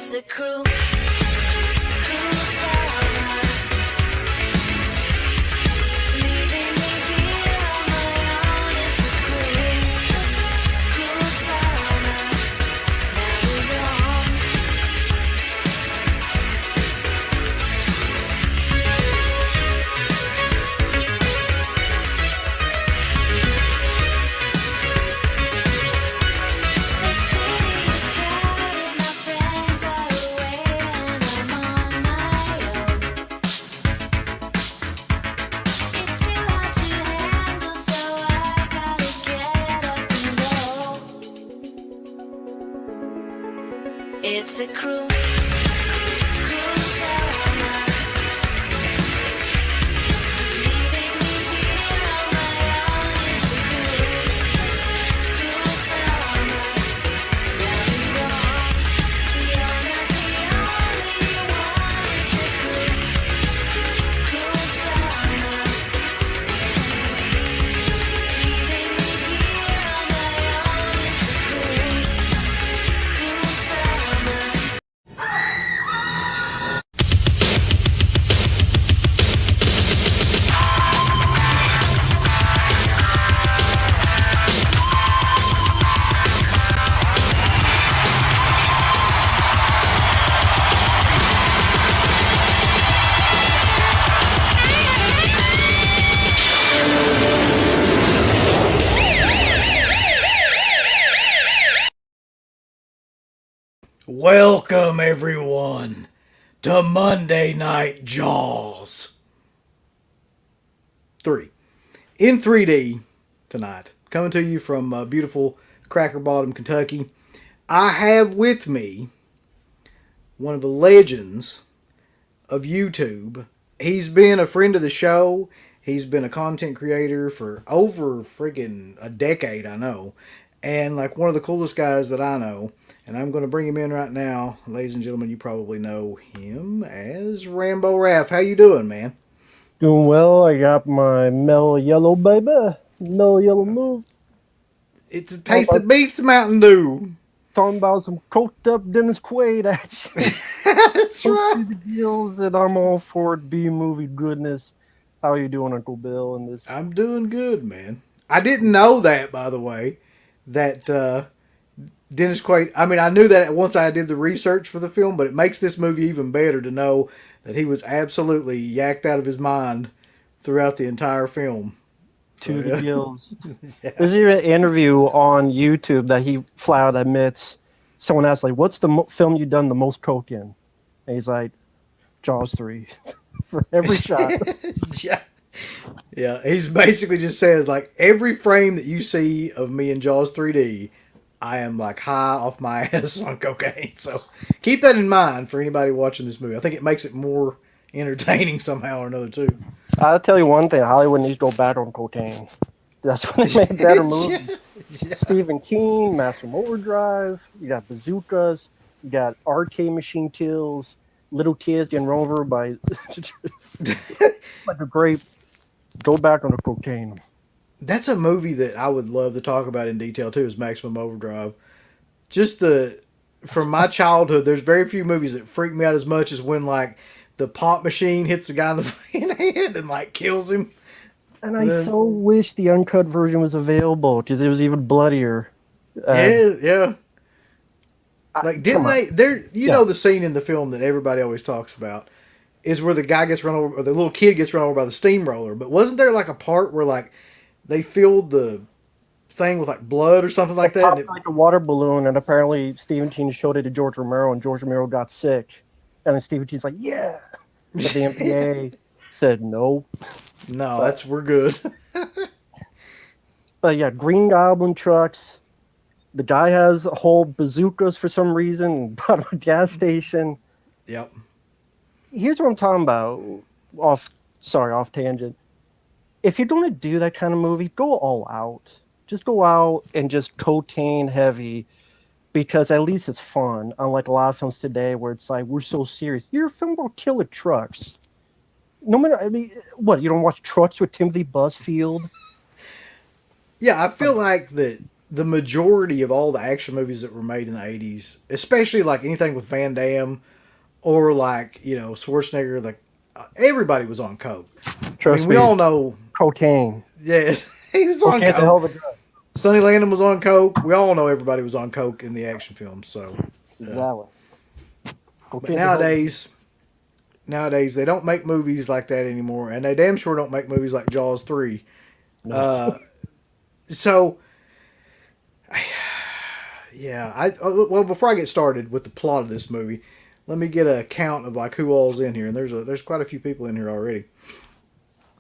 It's a cruel summer, leaving me here on my own. It's a cruel summer, now we're gone. The city is crowded, my friends are away, and I'm on my own. It's too hard to handle, so I gotta get up and go. It's a cruel summer, leaving me here on my own. It's a cruel summer, now you're gone. You're not the only one. It's a cruel summer, leaving me here on my own. It's a cruel summer. Welcome, everyone, to Monday Night Jaws 3 in 3D tonight. Coming to you from beautiful Cracker Bottom, Kentucky. I have with me one of the legends of YouTube. He's been a friend of the show. He's been a content creator for over friggin' a decade, I know. And like one of the coolest guys that I know. And I'm going to bring him in right now. Ladies and gentlemen, you probably know him as Rambo Raff. How you doing, man? Doing well. I got my mellow yellow, baby. Mellow yellow move. It's a taste that beats Mountain Dew. Talking about some coked up Dennis Quaid action. That's right. The deals, and I'm all for it. B-movie goodness. How you doing, Uncle Bill? And this, I'm doing good, man. I didn't know that, by the way, that Dennis Quaid. I mean, I knew that once I did the research for the film, but it makes this movie even better to know that he was absolutely yacked out of his mind throughout the entire film. to the gills. Yeah. There's even an interview on YouTube that he flat out admits. Someone asked, like, what's the film you've done the most coke in? And he's like, Jaws 3 for every shot. Yeah. Yeah, he's basically just says, like, every frame that you see of me in Jaws 3D, I am, like, high off my ass on cocaine. So keep that in mind for anybody watching this movie. I think it makes it more entertaining somehow or another, too. I'll tell you one thing. Hollywood needs to go back on cocaine. That's when they make better movies. Yeah. Stephen King, Master of Overdrive. You got bazookas. You got arcade machine kills. Little kids getting run over by... like a great... Go back on the cocaine. That's a movie that I would love to talk about in detail too, is Maximum Overdrive. Just from my childhood, there's very few movies that freak me out as much as when, like, the pop machine hits the guy in the head and, like, kills him. And I so wish the uncut version was available because it was even bloodier. Yeah. Like, didn't they? You know the scene in the film that everybody always talks about is where the guy gets run over, or the little kid gets run over by the steamroller. But wasn't there, like, a part where, like, they filled the thing with, like, blood or something like that? It popped like a water balloon, and apparently Stephen King showed it to George Romero, and George Romero got sick. And then Stephen King's like, yeah. But the MPA said no. No, we're good. But yeah, Green Goblin trucks. The guy has a whole bazookas for some reason, bottom of a gas station. Yep. Here's what I'm talking about. Off tangent. If you're going to do that kind of movie, go all out. Just go out and just cocaine heavy, because at least it's fun. Unlike a lot of films today where it's like, we're so serious. You're a film about killer trucks. No matter, I mean, what, you don't watch Trucks with Timothy Busfield? Yeah, I feel like that the majority of all the action movies that were made in the 80s, especially like anything with Van Damme or like, Schwarzenegger, like everybody was on coke. Trust we me. all know. Cocaine. Yeah, he was on Cocaine's a hell coke. of a drug. Sonny Landon was on coke. We all know everybody was on coke in the action films. So, Exactly. but Cocaine's a hell of a- nowadays they don't make movies like that anymore, and they damn sure don't make movies like Jaws 3. No. So, yeah, well, before I get started with the plot of this movie, let me get a count of like who all's in here, and there's quite a few people in here already.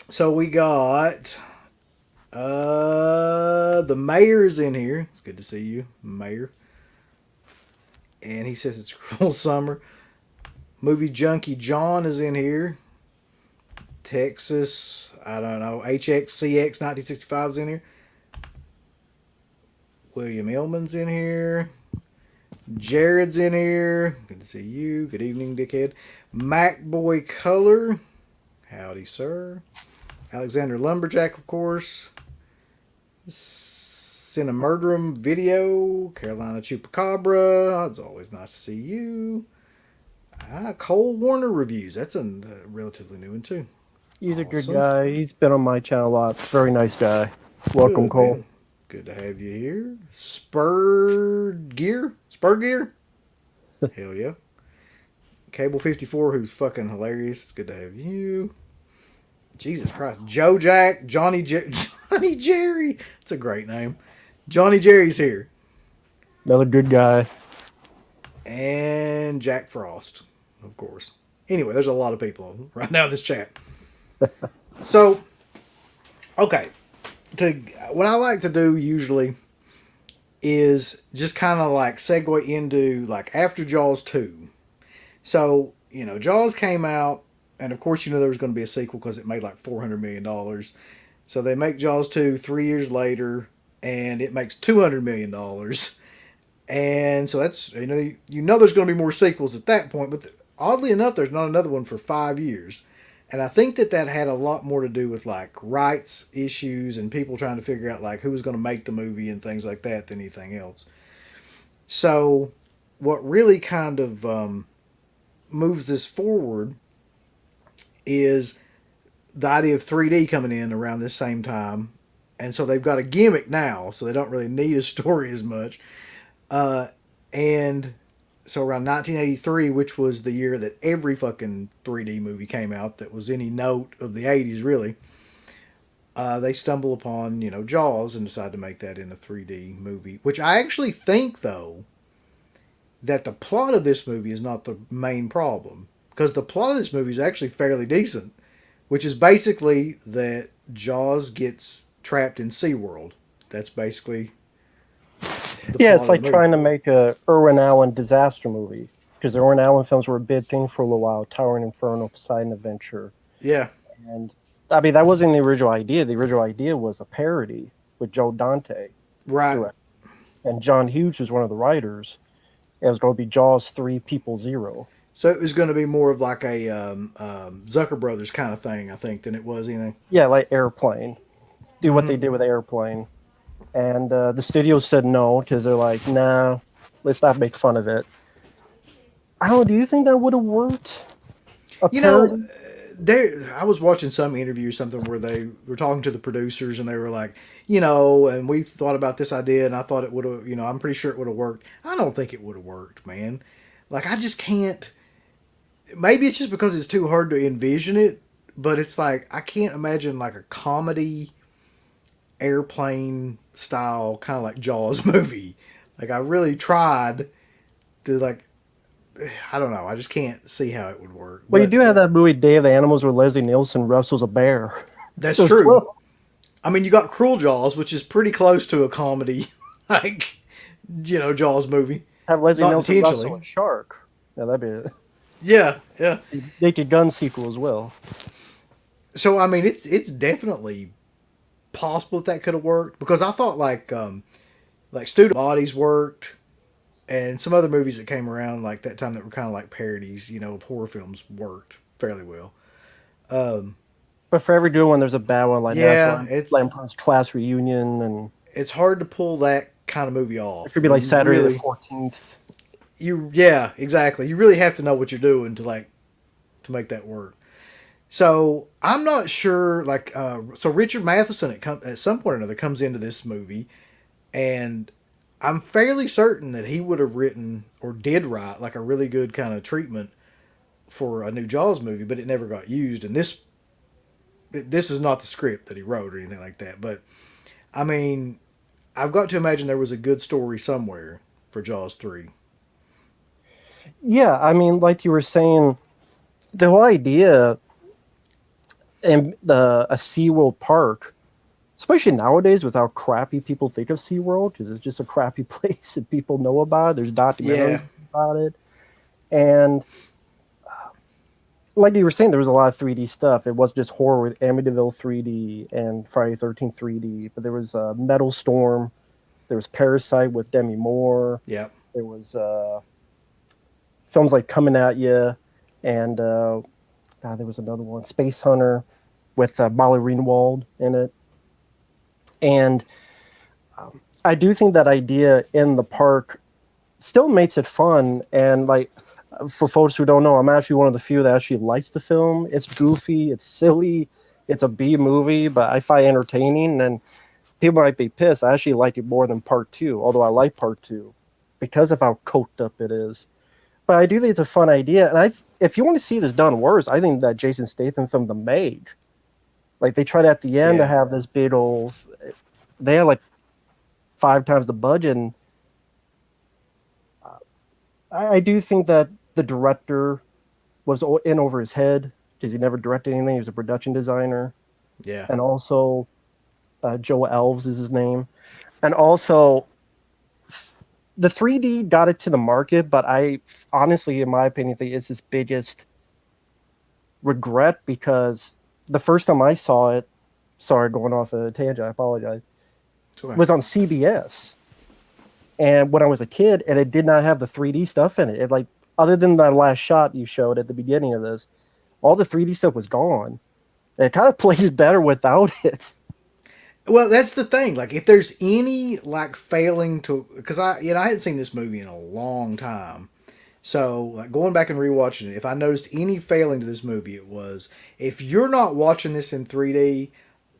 So we got the mayor's in here. It's good to see you, mayor. And he says it's cruel summer. Movie junkie John is in here. Texas, I don't know, HXCX 1965 is in here. William Illman's in here. Jared's in here. Good to see you. Good evening, dickhead. Macboy Color. Howdy, sir. Alexander Lumberjack, of course. Cinemurderum Video. Carolina Chupacabra. It's always nice to see you. Cole Warner Reviews. That's a relatively new one, too. He's a good Awesome. guy. He's been on my channel a lot. Very nice guy. Welcome, Good, Cole. man. Good to have you here. Spur Gear? Hell yeah. Cable 54, who's fucking hilarious. It's good to have you. Jesus Christ. Joe Jack, Johnny Jerry. It's a great name. Johnny Jerry's here. Another good guy. And Jack Frost, of course. Anyway, there's a lot of people right now in this chat. So, okay. What I like to do usually is just kind of like segue into like after Jaws 2. So, Jaws came out, and of course, there was going to be a sequel because it made like $400 million. So they make Jaws 2 3 years later, and it makes $200 million. And so that's, there's going to be more sequels at that point, but oddly enough, there's not another one for 5 years. And I think that had a lot more to do with like rights issues and people trying to figure out like who was going to make the movie and things like that than anything else. So what really kind of moves this forward is the idea of 3D coming in around this same time. And so they've got a gimmick now, so they don't really need a story as much. And so around 1983, which was the year that every fucking 3D movie came out that was any note of the 80s, really, they stumble upon, Jaws and decide to make that in a 3D movie. Which I actually think, though, that the plot of this movie is not the main problem. Because the plot of this movie is actually fairly decent. Which is basically that Jaws gets trapped in SeaWorld. That's basically... Yeah, it's like trying to make a Irwin Allen disaster movie. Because the Irwin Allen films were a big thing for a little while. Towering Inferno, Poseidon Adventure. Yeah. And, I mean, that wasn't the original idea. The original idea was a parody with Joe Dante. Right. And John Hughes was one of the writers. It was going to be Jaws 3 People Zero. So it was going to be more of like a Zucker Brothers kind of thing, I think, than it was anything. Yeah, like Airplane. Do what they did with Airplane. And the studio said no, because they're like, nah, let's not make fun of it. I don't know, do you think that would have worked? I was watching some interview or something where they were talking to the producers and they were like, and we thought about this idea and I thought it would have, I'm pretty sure it would have worked. I don't think it would have worked, man. Like, I just can't. Maybe it's just because it's too hard to envision it, but it's like, I can't imagine like a comedy airplane style, kind of like Jaws movie. Like, I really tried to like, I don't know. I just can't see how it would work. Well, you do have that movie Day of the Animals where Leslie Nielsen wrestles a bear. That's true. I mean, you got Cruel Jaws, which is pretty close to a comedy, like, Jaws movie. Have Leslie Not Nielsen intentionally. wrestle a shark. Yeah, that'd be it. Yeah, yeah. Naked Gun sequel as well. So, I mean, it's definitely possible that could have worked, because I thought like Student Bodies worked, and some other movies that came around like that time that were kind of like parodies, of horror films worked fairly well. But for every good one, there's a bad one, like Yeah, National Lampoon's Class Reunion, and It's hard to pull that kind of movie off. It could be like You Saturday really, the 14th. yeah, exactly. You really have to know what you're doing to make that work. So I'm not sure. So Richard Matheson at some point or another comes into this movie, and I'm fairly certain that he would have written or did write like a really good kind of treatment for a new Jaws movie, but it never got used. And this is not the script that he wrote or anything like that. But I mean, I've got to imagine there was a good story somewhere for Jaws 3. Yeah, I mean, like you were saying, the whole idea in a SeaWorld park, especially nowadays with how crappy people think of SeaWorld, because it's just a crappy place that people know about. There's documentaries about it. And like you were saying, there was a lot of 3D stuff. It wasn't just horror with Amityville 3D and Friday the 13th 3D, but there was Metal Storm. There was Parasite with Demi Moore. Yeah. There was films like Coming at Ya, and there was another one, Space Hunter, with Molly Ringwald in it. And I do think that idea in the park still makes it fun. And like, for folks who don't know, I'm actually one of the few that actually likes the film. It's goofy, it's silly, it's a B movie, but I find it entertaining. And people might be pissed. I actually like it more than part 2, although I like part 2 because of how coked up it is. But I do think it's a fun idea. And if you want to see this done worse, I think that Jason Statham film, The Meg, like they tried at the end to have this big old, they had like 5 times the budget. And I do think that the director was in over his head because he never directed anything. He was a production designer. Yeah. And also Joe Elves is his name. And also the 3D got it to the market, but I honestly, in my opinion, think it's his biggest regret because the first time I saw it, sorry, going off a tangent, I apologize, was on CBS. And when I was a kid, and it did not have the 3D stuff in it. It like, other than that last shot you showed at the beginning of this, all the 3D stuff was gone. And it kind of plays better without it. Well, that's the thing. Like, if there's any like failing to, because I hadn't seen this movie in a long time, so like going back and rewatching it, if I noticed any failing to this movie, it was if you're not watching this in 3D.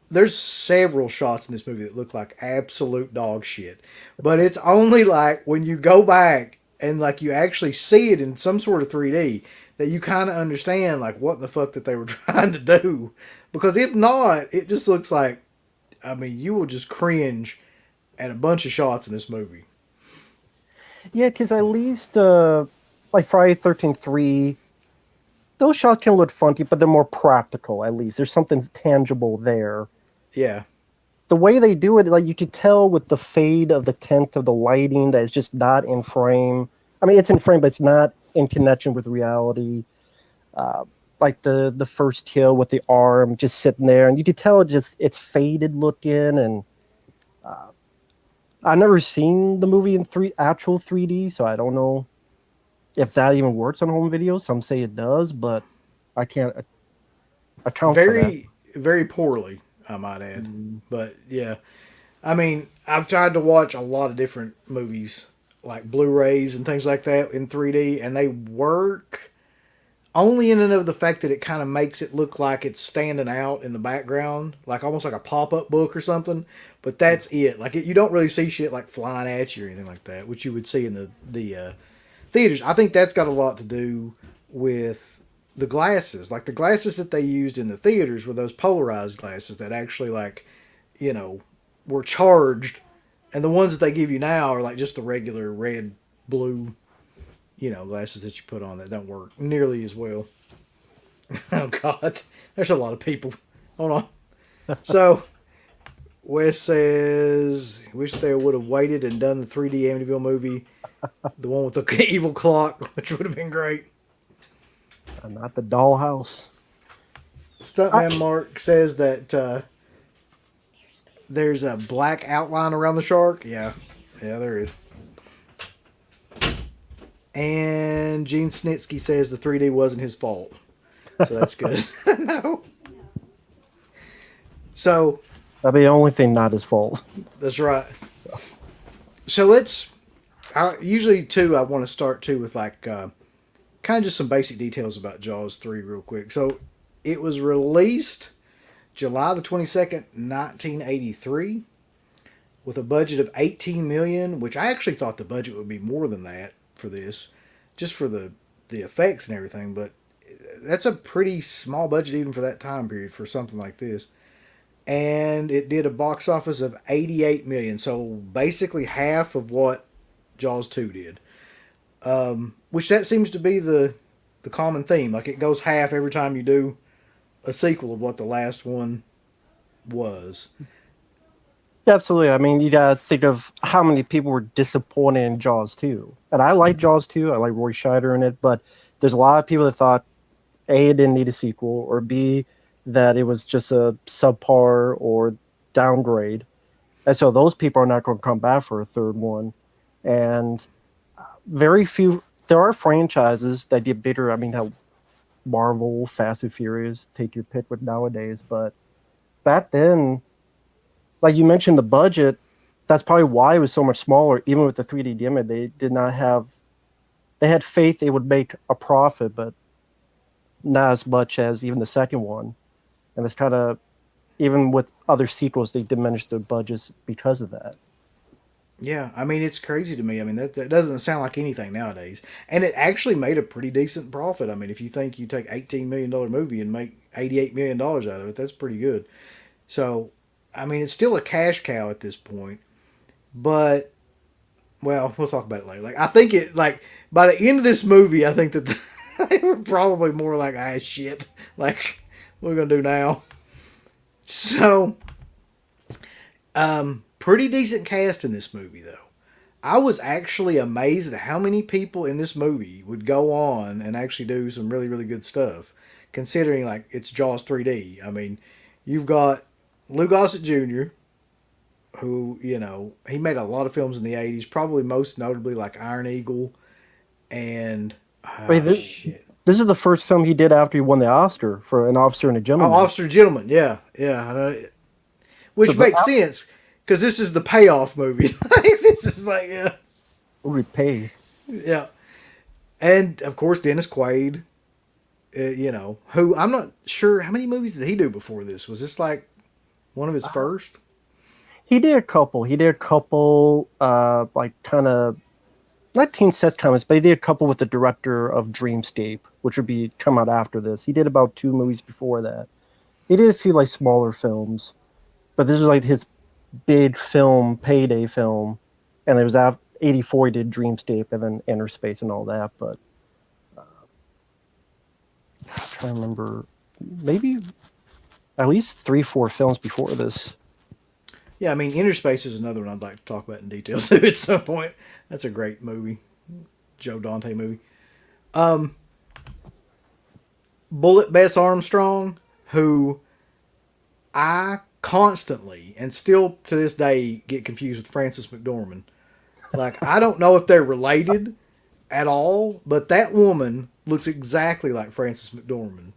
There's several shots in this movie that look like absolute dog shit, but it's only like when you go back and like you actually see it in some sort of 3D that you kind of understand like what the fuck that they were trying to do. Because if not, it just looks like, I mean, you will just cringe at a bunch of shots in this movie. Yeah, because at least like Friday the 13th 3, those shots can look funky, but they're more practical at least. There's something tangible there. Yeah. The way they do it, like you could tell with the fade of the tint of the lighting that it's just not in frame. I mean, it's in frame, but it's not in connection with reality. Like the first kill with the arm just sitting there, and you could tell it's faded looking. And I've never seen the movie in actual 3D, so I don't know if that even works on home video. Some say it does, but I can't account for that. Very poorly, I might add. But yeah, I mean, I've tried to watch a lot of different movies, like Blu-rays and things like that in 3D, and they work only in and of the fact that it kind of makes it look like it's standing out in the background, like almost like a pop-up book or something. But that's it. Like you don't really see shit like flying at you or anything like that, which you would see in the theaters. I think that's got a lot to do with the glasses. Like the glasses that they used in the theaters were those polarized glasses that actually were charged, and the ones that they give you now are like just the regular red, blue, glasses that you put on that don't work nearly as well. Oh God, there's a lot of people. Hold on. So Wes says, wish they would have waited and done the 3D Amityville movie, the one with the evil clock, which would have been great. Not the dollhouse. Stuntman Mark says that there's a black outline around the shark. Yeah, there is. And Gene Snitsky says the 3D wasn't his fault. So that's good. No. So that'd be the only thing not his fault. that's right. So usually too, I want to start too with like kind of just some basic details about Jaws 3 real quick. So it was released July the 22nd, 1983 with a budget of 18 million, which I actually thought the budget would be more than that for this, just for the effects and everything, but that's a pretty small budget even for that time period for something like this. And it did a box office of 88 million, so basically half of what Jaws 2 did. Which that seems to be the common theme. Like it goes half every time you do a sequel of what the last one was. Absolutely. I mean, you gotta think of how many people were disappointed in Jaws 2. And I like Jaws 2. I like Roy Scheider in it, but there's a lot of people that thought A, it didn't need a sequel, or B, that it was just a subpar or downgrade. And so those people are not going to come back for a third one. And very few, there are franchises that did better. I mean, how Marvel, Fast and Furious, take your pick with nowadays. But back then, like you mentioned, the budget, that's probably why it was so much smaller. Even with the 3D gimmick, they did not have, they had faith they would make a profit, but not as much as even the second one. And it's kind of, even with other sequels, they diminished their budgets because of that. Yeah, I mean it's crazy to me. I mean that doesn't sound like anything nowadays, and it actually made a pretty decent profit. I mean, if you think you take $18 million movie and make $88 million out of it, that's pretty good. So, I mean, it's still a cash cow at this point. But, well, we'll talk about it later. Like I think it like by the end of this movie, I think that they were probably more like shit. Like what are we gonna do now? So, pretty decent cast in this movie, though. I was actually amazed at how many people in this movie would go on and actually do some really, really good stuff, considering like it's Jaws 3D. I mean, you've got Lou Gossett Jr., who he made a lot of films in the '80s, probably most notably like Iron Eagle, and Wait, this is the first film he did after he won the Oscar for An Officer and a oh, Gentleman. Officer and Gentleman, yeah, yeah, I know. Which So makes sense because this is the payoff movie. This is like repay. yeah, and of course Dennis Quaid, who I'm not sure how many movies did he do before this. Was this like one of his first? He did a couple. Like kind of not teen sitcoms, but he did a couple with the director of Dreamscape, which would be come out after this. He did about 2 movies before that. He did a few like smaller films, but this was like his big film, payday film, and it was after '84 he did Dreamscape and then Inner Space and all that. But I'm trying to remember, maybe at least 3-4 films before this. Yeah, I mean, Inner Space is another one I'd like to talk about in detail too at some point. That's a great movie, Joe Dante movie. Bullet Bess Armstrong, who I constantly and still to this day get confused with Frances McDormand. Like I don't know if they're related at all, but that woman looks exactly like Frances McDormand.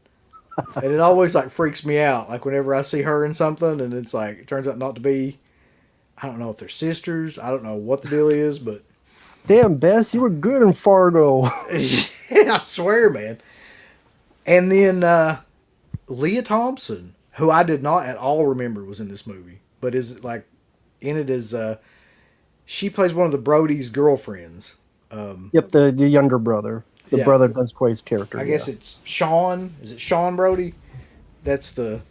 And it always like freaks me out. Like whenever I see her in something and it's like it turns out not to be, I don't know if they're sisters. I don't know what the deal is, but Damn, Bess, you were good in Fargo. I swear, man. And then Leah Thompson, who I did not at all remember was in this movie, but is like in it as she plays one of the Brody's girlfriends. Yep, the younger brother. The brother of Dennis Quaid's character. I guess it's Sean. Is it Sean Brody? That's the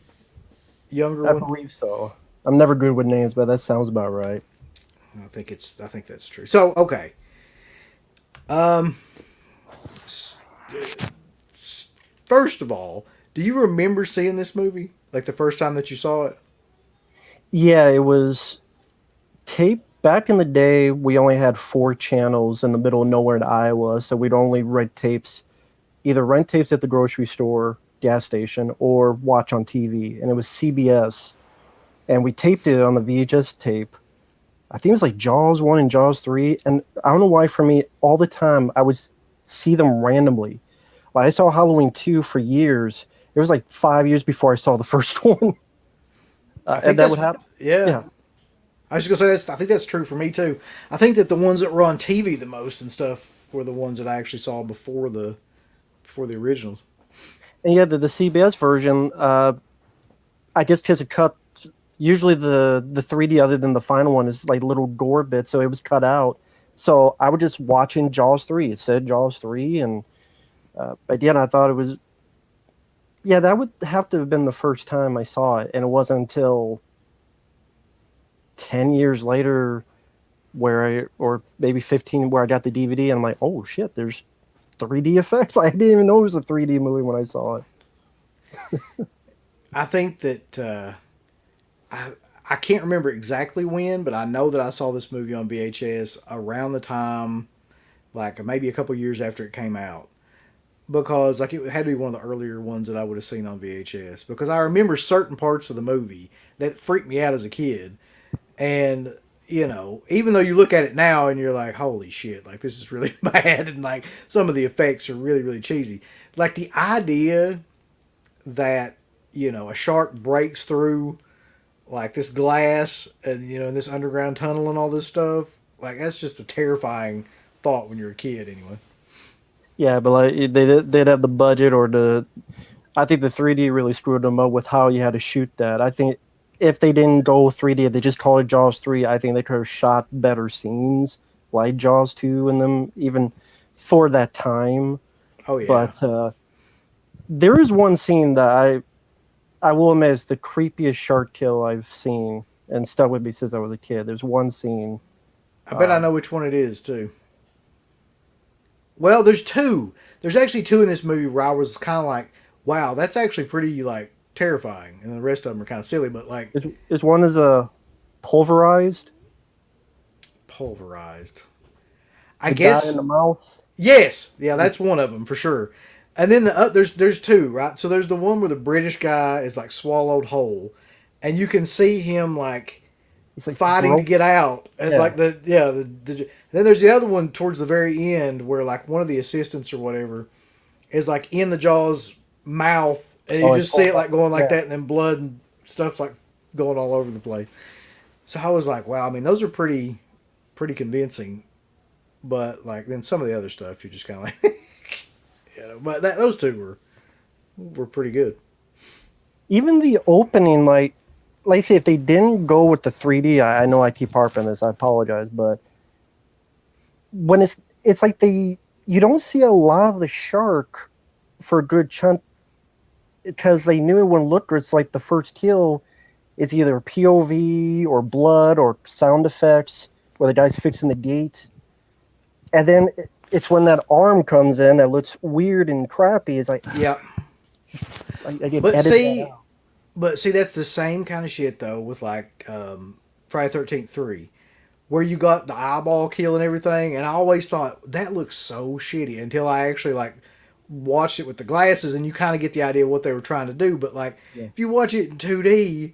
younger I one. believe so. I'm never good with names, but that sounds about right. I think that's true. So okay. First of all, do you remember seeing this movie? Like the first time that you saw it? Yeah, it was tape. Back in the day, we only had 4 channels in the middle of nowhere in Iowa, so we'd only rent tapes, either rent tapes at the grocery store, gas station, or watch on TV. And it was CBS. And we taped it on the VHS tape. I think it was like Jaws 1 and Jaws 3. And I don't know why, for me, all the time, I would see them randomly. Like, I saw Halloween 2 for years. It was like 5 years before I saw the first one. And that would happen. Yeah. I was just gonna say I think that's true for me too. I think that the ones that were on TV the most and stuff were the ones that I actually saw before the originals. And yeah, the CBS version, I guess because it cut. Usually the 3D, other than the final one, is like little gore bits, so it was cut out. So I was just watching Jaws 3. It said Jaws 3, and again, I thought it was. Yeah, that would have to have been the first time I saw it, and it wasn't until 10 years later, or maybe 15, where I got the DVD, and I'm like, oh shit, there's 3D effects. I didn't even know it was a 3D movie when I saw it. I think that I can't remember exactly when, but I know that I saw this movie on VHS around the time, like maybe a couple years after it came out, because like it had to be one of the earlier ones that I would have seen on VHS. Because I remember certain parts of the movie that freaked me out as a kid, and even though you look at it now and you're like, holy shit, like this is really bad, and like some of the effects are really really cheesy. Like the idea that a shark breaks through like this glass and in this underground tunnel and all this stuff, like that's just a terrifying thought when you're a kid anyway. Yeah, but like they'd have the budget or the. I think the 3D really screwed them up with how you had to shoot that. I think if they didn't go 3D, if they just called it Jaws 3, I think they could have shot better scenes like Jaws 2 in them, even for that time. Oh yeah. But there is one scene that I will admit is the creepiest shark kill I've seen and stuck with me since I was a kid. There's one scene. I bet I know which one it is too. Well, there's two. There's actually two in this movie where I was kind of like, wow, that's actually pretty like terrifying, and the rest of them are kind of silly, but like Is one is pulverized? pulverized. I The guess guy in the mouth. yes, yeah, that's one of them for sure. And then there's two, right? So there's the one where the British guy is like swallowed whole, and you can see him like He's like fighting to broke. get out. It's Yeah. like then there's the other one towards the very end where like one of the assistants or whatever is like in the Jaws mouth, and you Oh, just it's see it full- like going like yeah. that, and then blood and stuff's like going all over the place. So I was like, wow, I mean those are pretty convincing, but like then some of the other stuff you're just kind of like, But those two were pretty good. Even the opening, like I say, if they didn't go with the 3D, I know I keep harping this, I apologize, but when it's like you don't see a lot of the shark for a good chunk because they knew it wouldn't look good. It's like the first kill is either POV or blood or sound effects where the guy's fixing the gate, and then it's when that arm comes in that looks weird and crappy. It's like Yeah, I get but edited see, out. that's the same kind of shit though with like Friday 13th 3, where you got the eyeball kill and everything, and I always thought that looks so shitty until I actually like watched it with the glasses, and you kind of get the idea of what they were trying to do. But like if you watch it in 2D,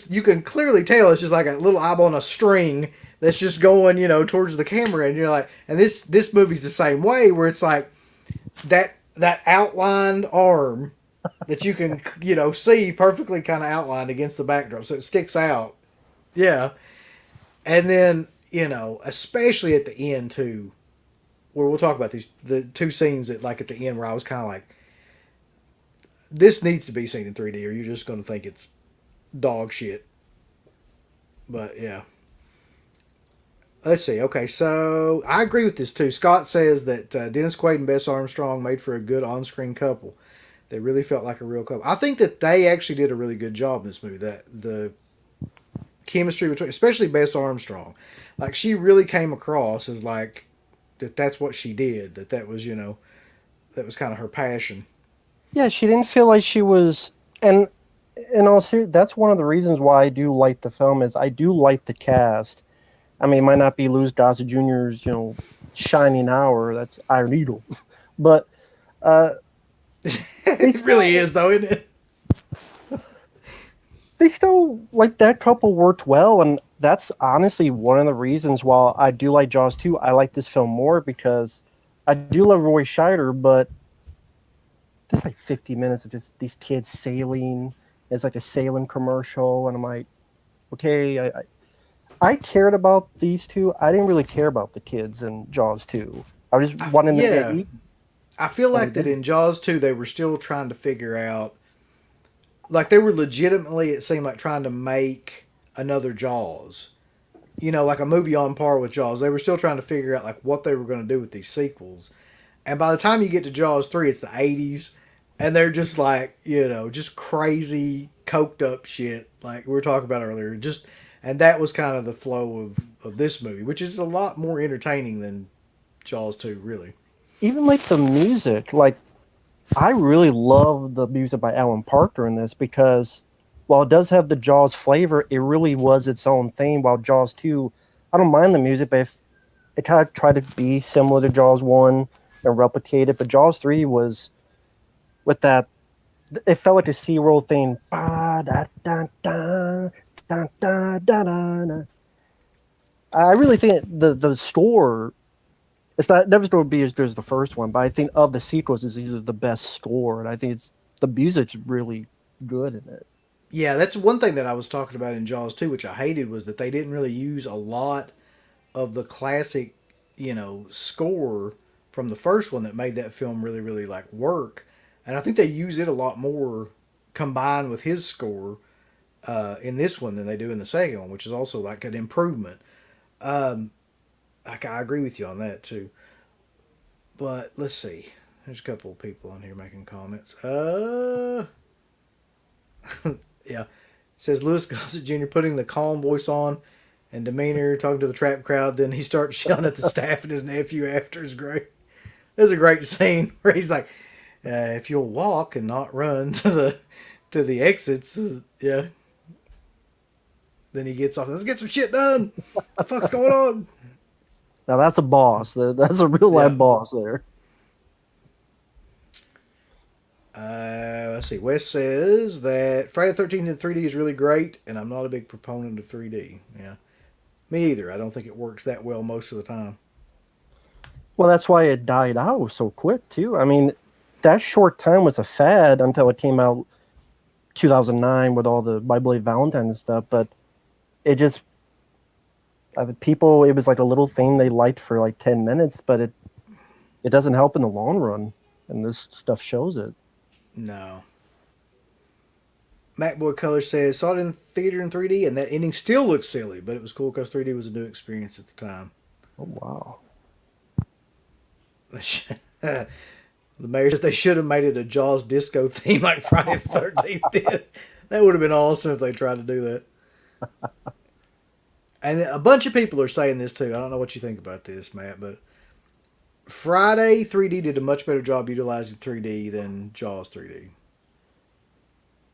you can clearly tell it's just like a little eyeball on a string that's just going towards the camera, and you're like, and this movie's the same way where it's like that outlined arm that you can see perfectly kind of outlined against the backdrop, so it sticks out. Yeah, and then especially at the end too, where we'll talk about the two scenes that like at the end where I was kind of like, this needs to be seen in 3D, or you're just going to think it's dog shit. But yeah. Let's see. Okay, so I agree with this too. Scott says that Dennis Quaid and Bess Armstrong made for a good on-screen couple. They really felt like a real couple. I think that they actually did a really good job in this movie. That the chemistry between, especially Bess Armstrong, like she really came across as like that's what she did. That was that was kind of her passion. Yeah, she didn't feel like she was, and in all seriousness, that's one of the reasons why I do like the film is I do like the cast. I mean, it might not be Gossett Jr.'s, shining hour. That's Iron Eagle, but It really is, though, isn't it? they still like that couple worked well, and that's honestly one of the reasons why I do like Jaws 2. I like this film more because I do love Roy Scheider, but there's like 50 minutes of just these kids sailing. It's like a sailing commercial, and I'm like, okay, I cared about these two. I didn't really care about the kids in Jaws 2. I was just wanting them to get Yeah, eaten. I feel And they like that didn't. in Jaws 2, they were still trying to figure out, like they were legitimately, it seemed like trying to make another Jaws. Like a movie on par with Jaws. They were still trying to figure out like what they were going to do with these sequels. And by the time you get to Jaws 3, it's the 80s, and they're just like, just crazy coked up shit like we were talking about earlier. And that was kind of the flow of this movie, which is a lot more entertaining than Jaws 2, really. Even like the music, like I really love the music by Alan Parker in this because while it does have the Jaws flavor, it really was its own thing. While Jaws 2, I don't mind the music, but if it kind of tried to be similar to Jaws 1 and replicate it, but Jaws 3 was with that, it felt like a SeaWorld thing. Ba, da, da, da, da, da, da, da, da. I really think the score, it's not never going to be as good as the first one, but I think of the sequels, is these are the best score, and I think it's the music's really good in it. Yeah, that's one thing that I was talking about in Jaws 2, which I hated, was that they didn't really use a lot of the classic, score from the first one that made that film really, really like work. And I think they use it a lot more combined with his score in this one than they do in the second one, which is also like an improvement. I agree with you on that too. But let's see. There's a couple of people on here making comments. Yeah. It says Lewis Gossett Jr. putting the calm voice on and demeanor, talking to the trap crowd. Then he starts yelling at the staff and his nephew after is great. There's a great scene where he's like, "If you'll walk and not run to the exits, yeah." Then he gets off. Let's get some shit done. The fuck's going on? Now that's a boss. That's a real life Yeah. boss there. Let's see. Wes says that Friday the 13th in 3D is really great, and I'm not a big proponent of 3D. Yeah, me either. I don't think it works that well most of the time. Well, that's why it died out so quick too. I mean, that short time was a fad until it came out 2009 with all the My Bloody Valentine and stuff. But it just the people, it was like a little thing they liked for like 10 minutes, but it doesn't help in the long run, and this stuff shows it. No. MacBoy Color says saw it in theater in 3D, and that ending still looks silly, but it was cool because 3D was a new experience at the time. Oh wow. The mayor says they should have made it a Jaws disco theme like Friday the 13th did. That would have been awesome if they tried to do that. And a bunch of people are saying this too. I don't know what you think about this, Matt, but Friday 3D did a much better job utilizing 3D than Jaws 3D.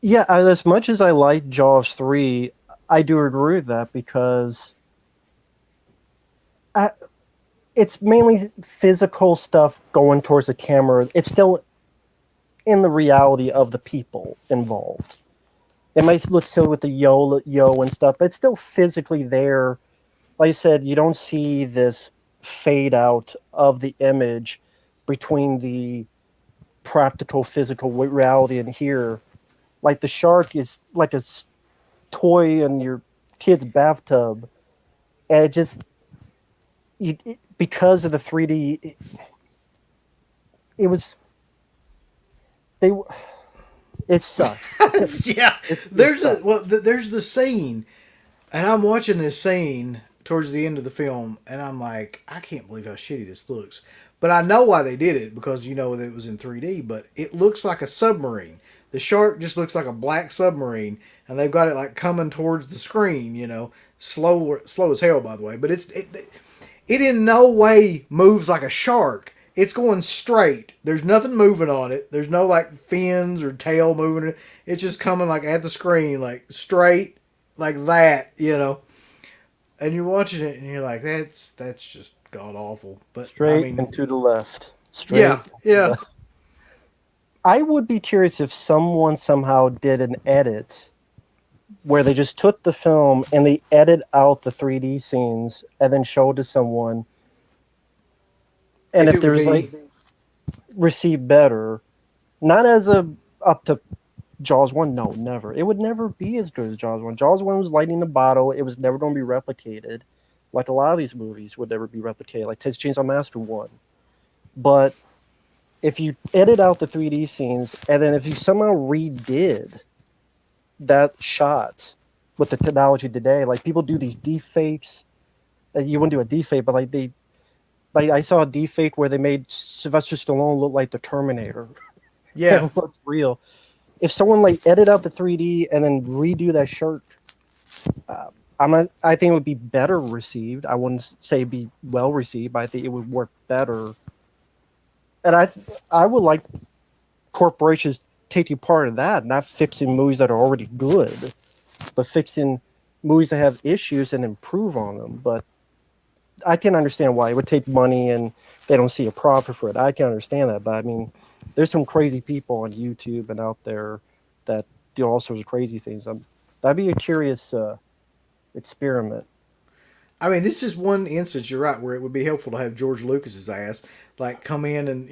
Yeah, as much as I like Jaws 3, I do agree with that because it's mainly physical stuff going towards the camera. It's still in the reality of the people involved. It might look silly with the yo and stuff, but it's still physically there. Like I said, you don't see this fade out of the image between the practical physical reality and here. Like the shark is like a toy in your kid's bathtub, and it just because of the 3D, it was they. It sucks. Yeah, there's the scene, and I'm watching this scene towards the end of the film, and I'm like, I can't believe how shitty this looks. But I know why they did it because that it was in 3D. But it looks like a submarine. The shark just looks like a black submarine, and they've got it like coming towards the screen. Slow as hell, by the way. But it in no way moves like a shark. It's going straight. There's nothing moving on it. There's no like fins or tail moving. It's just coming like at the screen, like straight, like that. And you're watching it, and you're like, that's just god awful. But Straight and to the left. Straight. Yeah, yeah. Left. I would be curious if someone somehow did an edit where they just took the film and they edit out the 3D scenes and then showed to someone. And if there's received better, not as a up to Jaws 1? No, never. It would never be as good as Jaws 1. Jaws 1 was lightning in the bottle. It was never going to be replicated. Like a lot of these movies would never be replicated. Like Texas Chainsaw Massacre 1. But if you edit out the 3D scenes, and then if you somehow redid that shot with the technology today, like people do these deepfakes. You wouldn't do a deepfake, but like I saw a deepfake where they made Sylvester Stallone look like the Terminator. Yeah. It looks real. If someone like edit out the 3D and then redo that shirt, I think it would be better received. I wouldn't say be well received, but I think it would work better. And I would like corporations taking part of that, not fixing movies that are already good, but fixing movies that have issues and improve on them. But I can understand why it would take money and they don't see a profit for it. I can understand that, but I mean, there's some crazy people on YouTube and out there that do all sorts of crazy things. That'd be a curious experiment. I mean, this is one instance, you're right, where it would be helpful to have George Lucas's ass, like, come in and,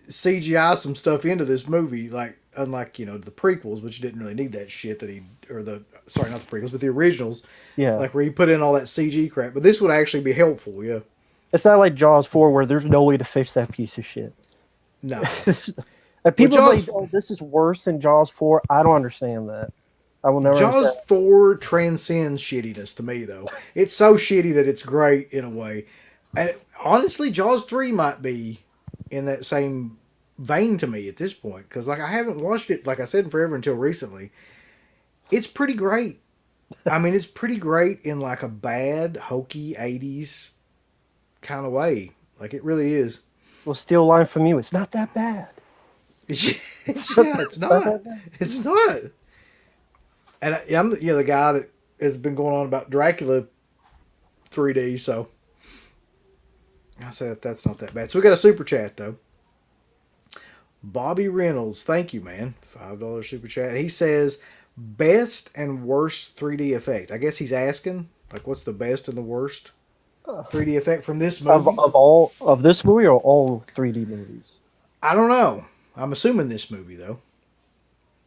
CGI some stuff into this movie, like, unlike, the prequels, which didn't really need that shit that sorry, not the prequels, but the originals. Yeah. Like, where you put in all that CG crap. But this would actually be helpful, yeah. It's not like Jaws 4 where there's no way to fix that piece of shit. No. And people Jaws- like, oh, this is worse than Jaws 4. I don't understand that. I will never Jaws understand. 4 transcends shittiness to me, though. It's so shitty that it's great in a way. And honestly, Jaws 3 might be in that same vein to me at this point. Because, like, I haven't watched it, like I said, forever until recently. It's pretty great. I mean, it's pretty great in, like, a bad, hokey 80s kind of way. Like, it really is. Well, steal a line from you. It's not that bad. It's not. It's not. And I'm the guy that has been going on about Dracula 3D, so I said that's not that bad. So we got a super chat though. Bobby Reynolds, thank you, man. $5 super chat. He says best and worst 3D effect. I guess he's asking like what's the best and the worst 3D effect from this movie Of this movie or all 3D movies? I don't know. I'm assuming this movie though.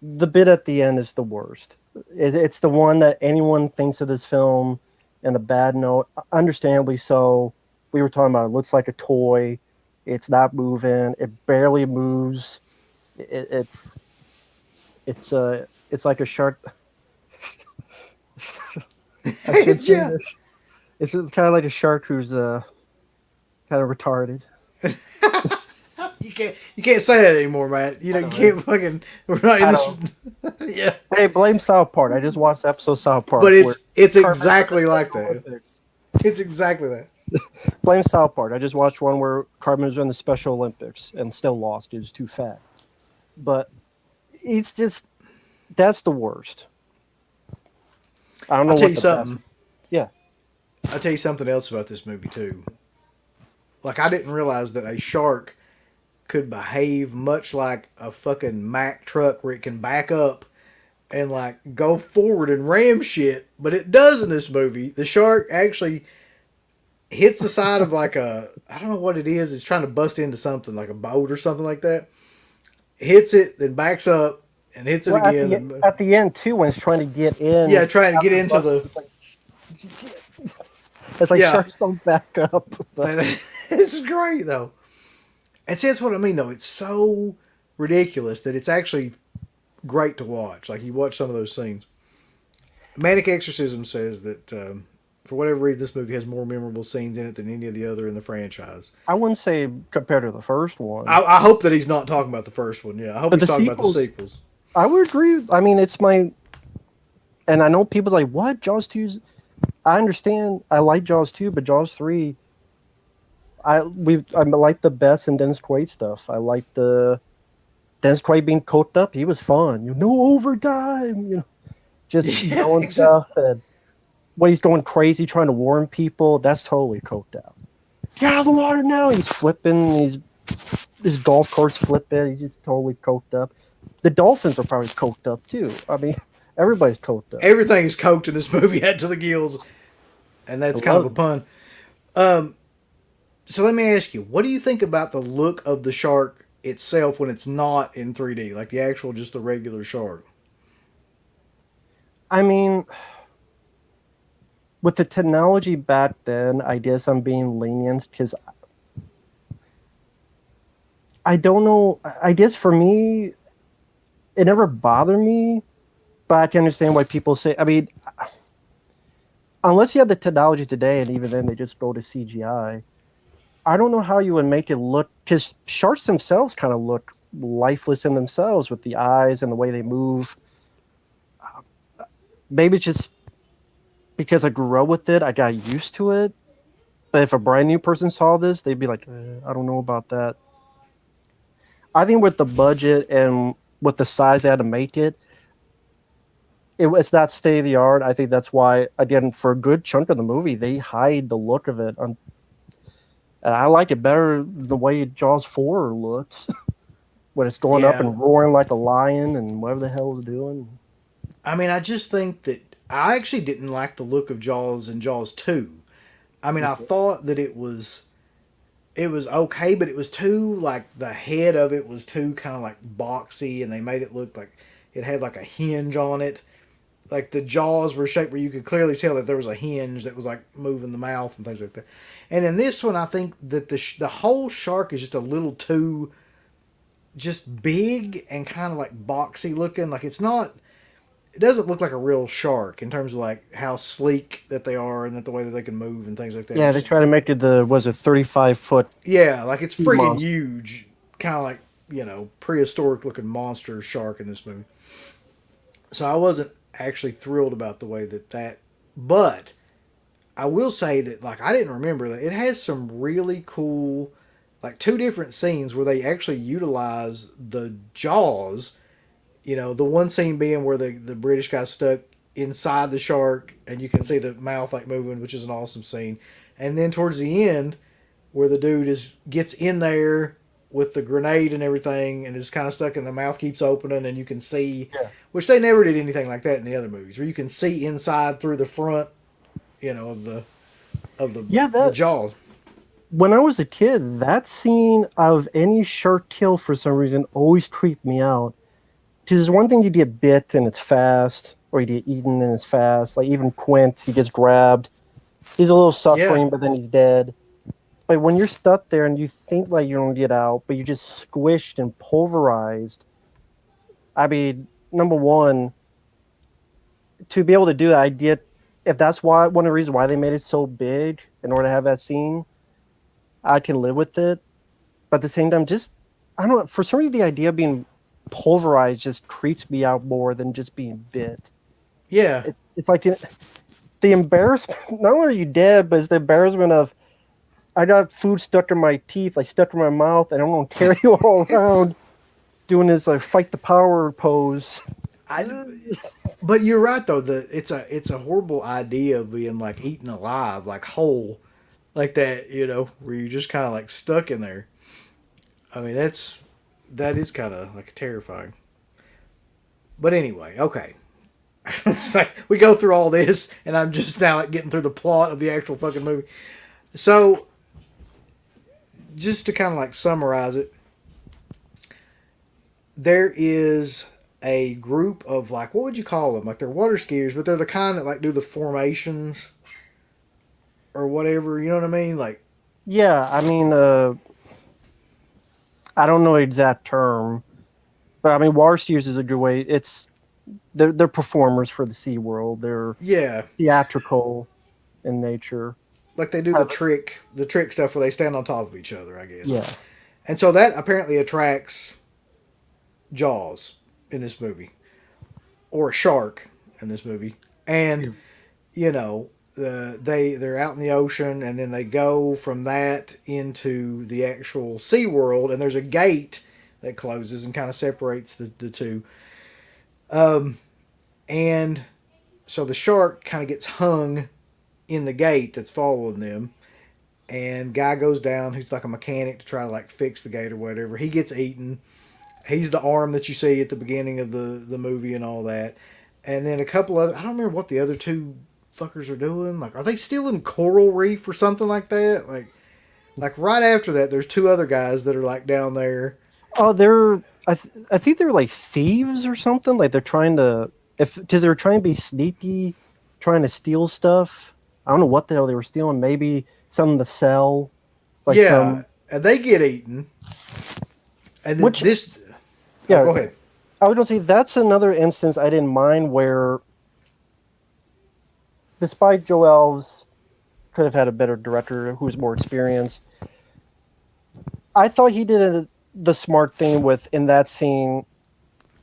The bit at the end is the worst. It's the one that anyone thinks of this film in a bad note. Understandably so. We were talking about it looks like a toy. It's not moving. It barely moves. It's like a shark. I should say Yeah. this. It's kind of like a shark who's kind of retarded. You can't say that anymore, man. You can't fucking. We're not in this. Yeah, Hey, blame South Park. I just watched the episode of South Park. but where it's Cartman's exactly in the like Special that. Olympics. It's exactly that. Blame South Park. I just watched one where Cartman was in the Special Olympics and still lost. He was too fat. But it's just that's the worst. I don't know I'll tell what you the something. best. Yeah. I'll tell you something else about this movie too. Like I didn't realize that a shark could behave much like a fucking Mack truck where it can back up and like go forward and ram shit, but it does in this movie. The shark actually hits the side of like I don't know what it is. It's trying to bust into something like a boat or something like that. Hits it, then backs up and hits it Well, again. at the end too, when it's trying to get in. Yeah, trying to get into the. It's like Yeah. sharks don't back up. But It's great though. And see, that's what I mean though. It's so ridiculous that it's actually great to watch. Like you watch some of those scenes. Manic Exorcism says that for whatever reason, this movie has more memorable scenes in it than any of the other in the franchise. I wouldn't say compared to the first one. I hope that he's not talking about the first one. Yeah, I hope But he's the talking about the sequels- sequels. I would agree. I mean, it's my, and I know people's like, what? Jaws 2's, I understand. I like Jaws 2, but Jaws 3, I like the best in Dennis Quaid stuff. I like the Dennis Quaid being coked up. He was fun. No overtime. Just Yeah, doing exactly. stuff. And when he's going crazy trying to warn people, that's totally coked out. Get out of the water now. He's flipping. His golf cart's flipping. He's just totally coked up. The dolphins are probably coked up too. I mean, everybody's coked up. Everything is coked in this movie head to the gills, and that's kind of a pun. So let me ask you, what do you think about the look of the shark itself when it's not in 3D, like the actual just the regular shark. I mean, with the technology back then, I guess I'm being lenient because I don't know. I guess for me, it never bothered me, but I can understand why people say. I mean, unless you have the technology today, and even then they just go to CGI. I don't know how you would make it look, because sharks themselves kind of look lifeless in themselves with the eyes and the way they move. Maybe it's just because I grew up with it, I got used to it. But if a brand new person saw this, they'd be like, I don't know about that. I think with the budget and with the size they had to make it, it's not state of the art. I think that's why, again, for a good chunk of the movie, they hide the look of it. And I like it better the way Jaws 4 looks when it's going up Yeah. and roaring like a lion and whatever the hell it's doing. I mean, I just think that I actually didn't like the look of Jaws in Jaws 2. I mean, I thought that it was okay, but it was too, like, the head of it was too kind of like boxy, and they made it look like it had like a hinge on it. Like the jaws were shaped where you could clearly tell that there was a hinge that was like moving the mouth and things like that. And in this one, I think that the whole shark is just a little too just big and kind of like boxy looking. Like it's not. It doesn't look like a real shark in terms of like how sleek that they are and that the way that they can move and things like that. Yeah, they try to make it was it 35-foot. Yeah, like it's freaking Monster. huge, kind of like prehistoric looking monster shark in this movie. So I wasn't actually thrilled about the way that, but I will say that like I didn't remember that it has some really cool, like two different scenes where they actually utilize the jaws. The one scene being where the British guy's stuck inside the shark and you can see the mouth like moving, which is an awesome scene. And then towards the end, where the dude gets in there with the grenade and everything and is kind of stuck and the mouth keeps opening and you can see, which they never did anything like that in the other movies, where you can see inside through the front, of the the jaws. When I was a kid, that scene of any shark kill for some reason always creeped me out. Because there's one thing you get bit and it's fast, or you get eaten and it's fast. Like even Quint, he gets grabbed. He's a little suffering, but then he's dead. But when you're stuck there and you think like you're gonna get out, but you're just squished and pulverized. I mean, number one, to be able to do that, if that's why one of the reasons why they made it so big in order to have that scene, I can live with it. But at the same time, I don't know, for some reason the idea of being pulverized just creeps me out more than just being bit. Yeah. It's like the embarrassment, not only are you dead, but it's the embarrassment of, I got food stuck in my teeth, like stuck in my mouth, and I'm going to carry you all around doing this like fight the power pose. But you're right though. It's a horrible idea of being like eaten alive, like whole, like that. Where you're just kind of like stuck in there. I mean, that is kind of like terrifying. But anyway, okay. We go through all this, and I'm just now like getting through the plot of the actual fucking movie. So, just to kind of like summarize it, there is a group of like, what would you call them? Like they're water skiers, but they're the kind that like do the formations or whatever. You know what I mean? Like, yeah, I mean, I don't know the exact term, but I mean, water skiers is a good way. They're performers for the SeaWorld. They're theatrical in nature. Like they do the trick stuff where they stand on top of each other, I guess. Yeah. And so that apparently attracts Jaws in this movie, or a shark in this movie, and they're out in the ocean, and then they go from that into the actual SeaWorld, and there's a gate that closes and kind of separates the two. And so the shark kind of gets hung in the gate that's following them, and guy goes down who's like a mechanic to try to like fix the gate or whatever. He gets eaten. He's the arm that you see at the beginning of the movie and all that. And then a couple other, I don't remember what the other two fuckers are doing. Like, are they still in Coral Reef or something like that? Like right after that, there's two other guys that are like down there. Oh, I think they're like thieves or something. Like they're trying to, if because they were trying to be sneaky, trying to steal stuff. I don't know what the hell they were stealing. Maybe something to sell, like Yeah, some. and they get eaten. And Which this. Oh, yeah, go ahead. I was gonna say that's another instance I didn't mind where, despite Joel's could have had a better director who's more experienced. I thought he did the smart thing with in that scene.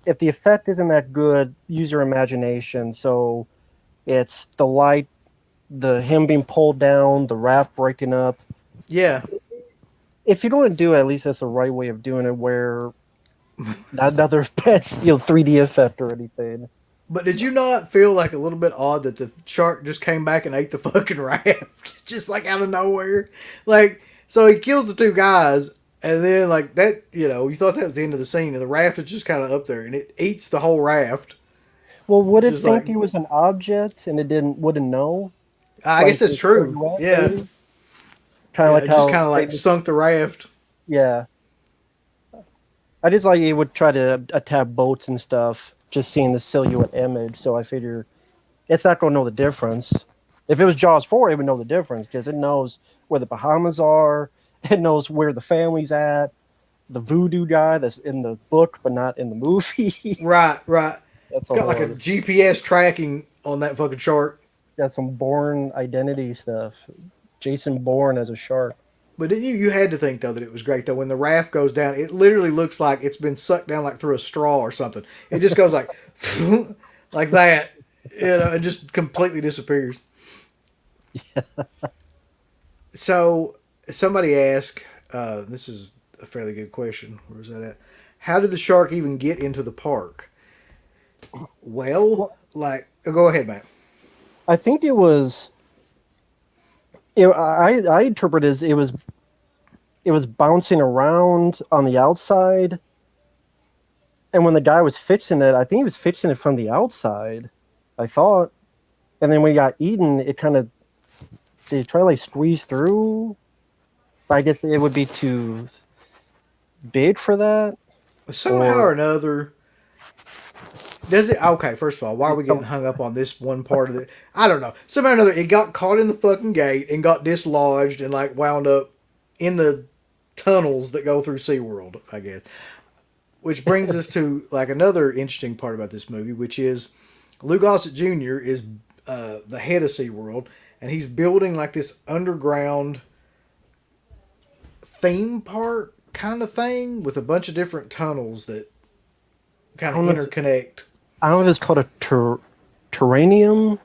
If the effect isn't that good, use your imagination. So it's the light, the him being pulled down, the raft breaking up. Yeah. If you don't want to do it, at least that's the right way of doing it, where not another pets, 3D effect or anything. But did you not feel like a little bit odd that the shark just came back and ate the fucking raft? Just like out of nowhere? Like, so he kills the two guys, and then, like, that, you thought that was the end of the scene, and the raft is just kind of up there, and it eats the whole raft. Well, would it Just think like, it was an object and it wouldn't know? I guess that's true. Yeah. Kind of Yeah, like it how just kind of like sunk the raft. yeah. I just like he would try to attack boats and stuff, just seeing the silhouette image. So I figure it's not going to know the difference. If it was Jaws 4, it would know the difference because it knows where the Bahamas are. It knows where the family's at. The voodoo guy that's in the book but not in the movie. Right, right. That's It's got like a GPS tracking on that fucking shark. got some Bourne identity stuff. Jason Bourne as a shark. But didn't you had to think though that it was great though when the raft goes down, it literally looks like it's been sucked down like through a straw or something. It just goes like like that, and just completely disappears. So somebody asked, this is a fairly good question. Where is that at? How did the shark even get into the park? Well, like, go ahead, Matt. I think it was. I interpret it as it was bouncing around on the outside, and when the guy was fixing it, I think he was fixing it from the outside. I thought, and then when he got eaten, it kind of did he try to like squeeze through. I guess it would be too big for that. Somehow or another, does it? Okay, first of all, why are we getting hung up on this one part of it? I don't know. Somehow or another, it got caught in the fucking gate and got dislodged and like wound up in the tunnels that go through SeaWorld, I guess. Which brings us to like another interesting part about this movie, which is Lou Gossett Jr. is the head of SeaWorld, and he's building like this underground theme park kind of thing with a bunch of different tunnels that kind of interconnect. I don't know if it's called a terranium,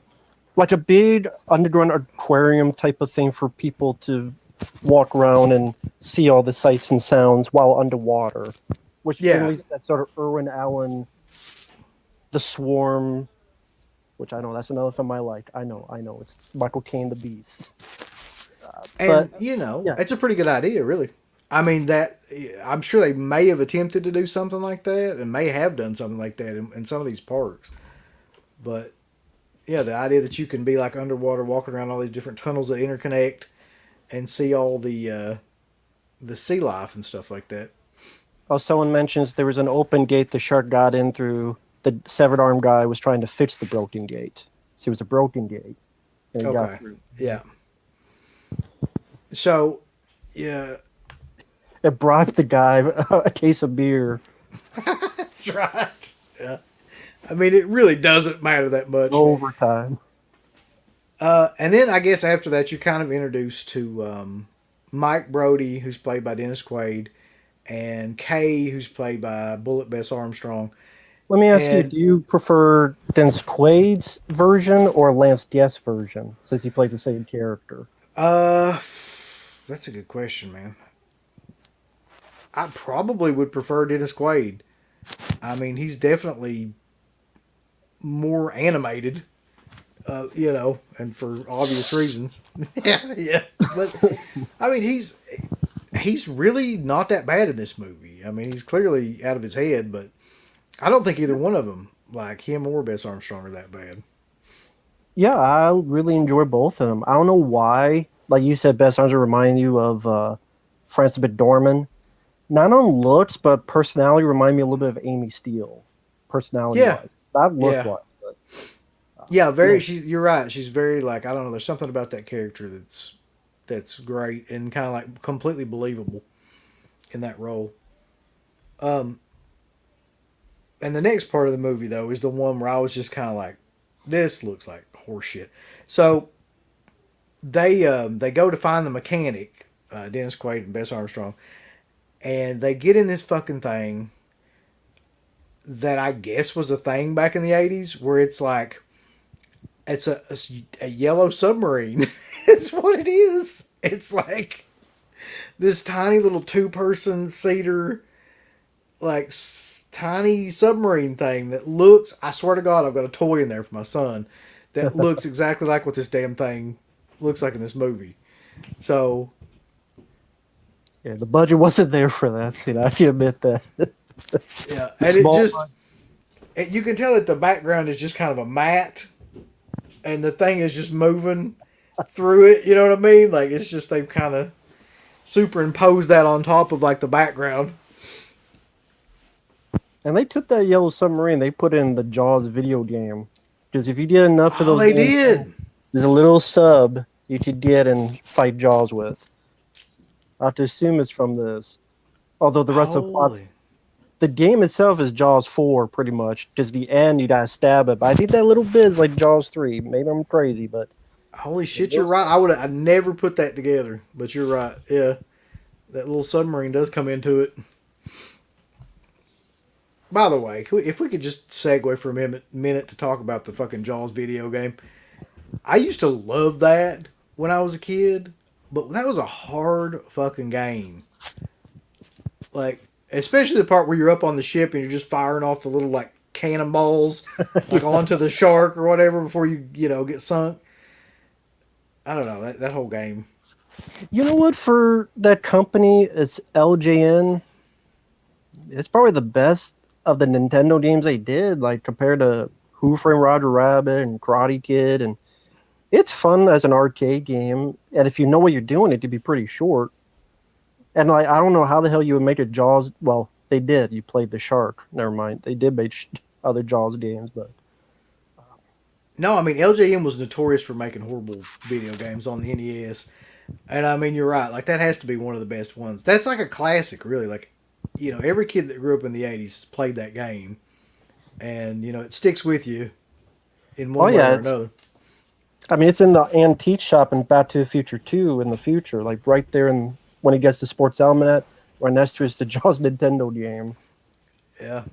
like a big underground aquarium type of thing for people to walk around and see all the sights and sounds while underwater. Which brings that sort of Irwin Allen, The Swarm, which I know that's another film I like. I know. It's Michael Caine, The Beast. And it's a pretty good idea, really. I mean, that I'm sure they may have attempted to do something like that, and may have done something like that in some of these parks. But yeah, the idea that you can be like underwater, walking around all these different tunnels that interconnect, and see all the sea life and stuff like that. Oh, someone mentions there was an open gate the shark got in through. The severed arm guy was trying to fix the broken gate. So it was a broken gate, and he got through. Yeah. So, yeah. It bribed the guy a case of beer. That's right. Yeah. I mean, it really doesn't matter that much. Overtime. And then I guess after that, you're kind of introduced to Mike Brody, who's played by Dennis Quaid, and Kay, who's played by Bullet Bess Armstrong. Let me ask you, do you prefer Dennis Quaid's version or Lance Guest's version, since he plays the same character? That's a good question, man. I probably would prefer Dennis Quaid. I mean, he's definitely more animated, and for obvious reasons. yeah. But I mean, he's really not that bad in this movie. I mean, he's clearly out of his head, but I don't think either one of them, like him or Bess Armstrong, are that bad. Yeah, I really enjoy both of them. I don't know why. Like you said, Bess Armstrong reminded you of Frances McDormand. Not on looks, but personality remind me a little bit of Amy Steele, personality Yeah, wise. Not look yeah, wise, but yeah. yeah. You're right. She's very like I don't know. There's something about that character that's great and kind of like completely believable in that role. Um, and the next part of the movie though is the one where I was just kind of like, this looks like horseshit. So they go to find the mechanic, Dennis Quaid and Bess Armstrong, and they get in this fucking thing that I guess was a thing back in the '80s, where it's like it's a yellow submarine. It's what it is. It's like this tiny little two-person seater, like tiny submarine thing that looks. I swear to God, I've got a toy in there for my son that looks exactly like what this damn thing looks like in this movie. So Yeah, the budget wasn't there for that scene. I can admit that. yeah, and it Small. just you can tell that the background is just kind of a matte, and the thing is just moving through it. You know what I mean? Like it's just they've kind of superimposed that on top of like the background. And they took that yellow submarine, they put it in the Jaws video game. Because if you did enough of Oh, those they games, did. there's a little sub you could get and fight Jaws with. I have to assume it's from this. Although the rest of the plots, Holy. the game itself is Jaws 4 pretty much. Just the end, you gotta stab it. But I think that little bit is like Jaws 3. Maybe I'm crazy, but Holy shit, you're right. I never put that together, but you're right. Yeah, that little submarine does come into it. By the way, if we could just segue for a minute to talk about the fucking Jaws video game. I used to love that when I was a kid, but that was a hard fucking game. Like, especially the part where you're up on the ship and you're just firing off the little like cannonballs like onto the shark or whatever before you know get sunk. I don't know that whole game. you know what? For that company, it's LJN. It's probably the best of the Nintendo games they did, like compared to Who Framed Roger Rabbit and Karate Kid, and it's fun as an arcade game. And if you know what you're doing, it could be pretty short. And like, I don't know how the hell you would make a Jaws. Well, they did. You played the shark. Never mind. They did make other Jaws games, but No, I mean LJN was notorious for making horrible video games on the NES, and I mean you're right. Like that has to be one of the best ones. That's like a classic, really. Like, you know, every kid that grew up in the '80s has played that game, and you know it sticks with you in oh one way yeah, or another. I mean, it's in the antique shop in Back to the Future 2 in the future, like right there. And when he gets to Sports Almanac, right next to is the Jaws Nintendo game. Yeah.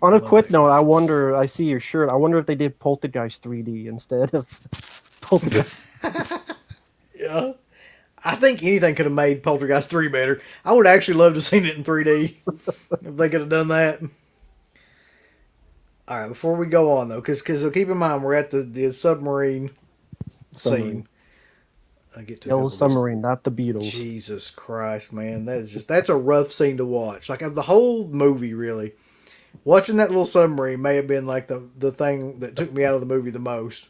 On a Love quick it. note, I wonder. I see your shirt. I wonder if they did Poltergeist 3D instead of Poltergeist. Yeah. I think anything could have made Poltergeist 3 better. I would actually love to have seen it in 3D if they could have done that. All right, before we go on though, because keep in mind we're at the submarine Submarine. scene. I get to a Yellow couple of these- Submarine, not the Beatles. Jesus Christ, man, that's a rough scene to watch. Like of the whole movie, really. Watching that little submarine may have been like the thing that took me out of the movie the most.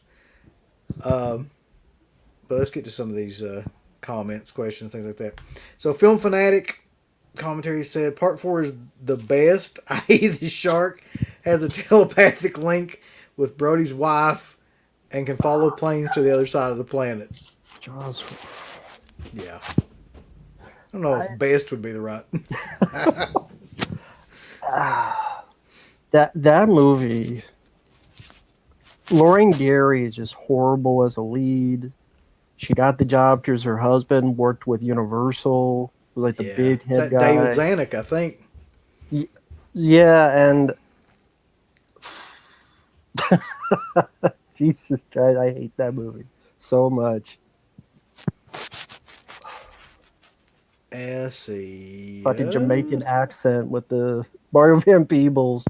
But let's get to some of these comments, questions, things like that. So, Film Fanatic commentary said Part 4 is the best, i.e., the shark has a telepathic link with Brody's wife and can follow planes to the other side of the planet. Jaws. Yeah. I don't know if best would be the right. That movie. Lorraine Gary is just horrible as a lead. She got the job because her husband worked with Universal. Was like the big Is head that guy. David Zanuck, I think. Yeah, and Jesus Christ, I hate that movie so much. Let's see. Fucking Jamaican accent with the Mario Van Peebles.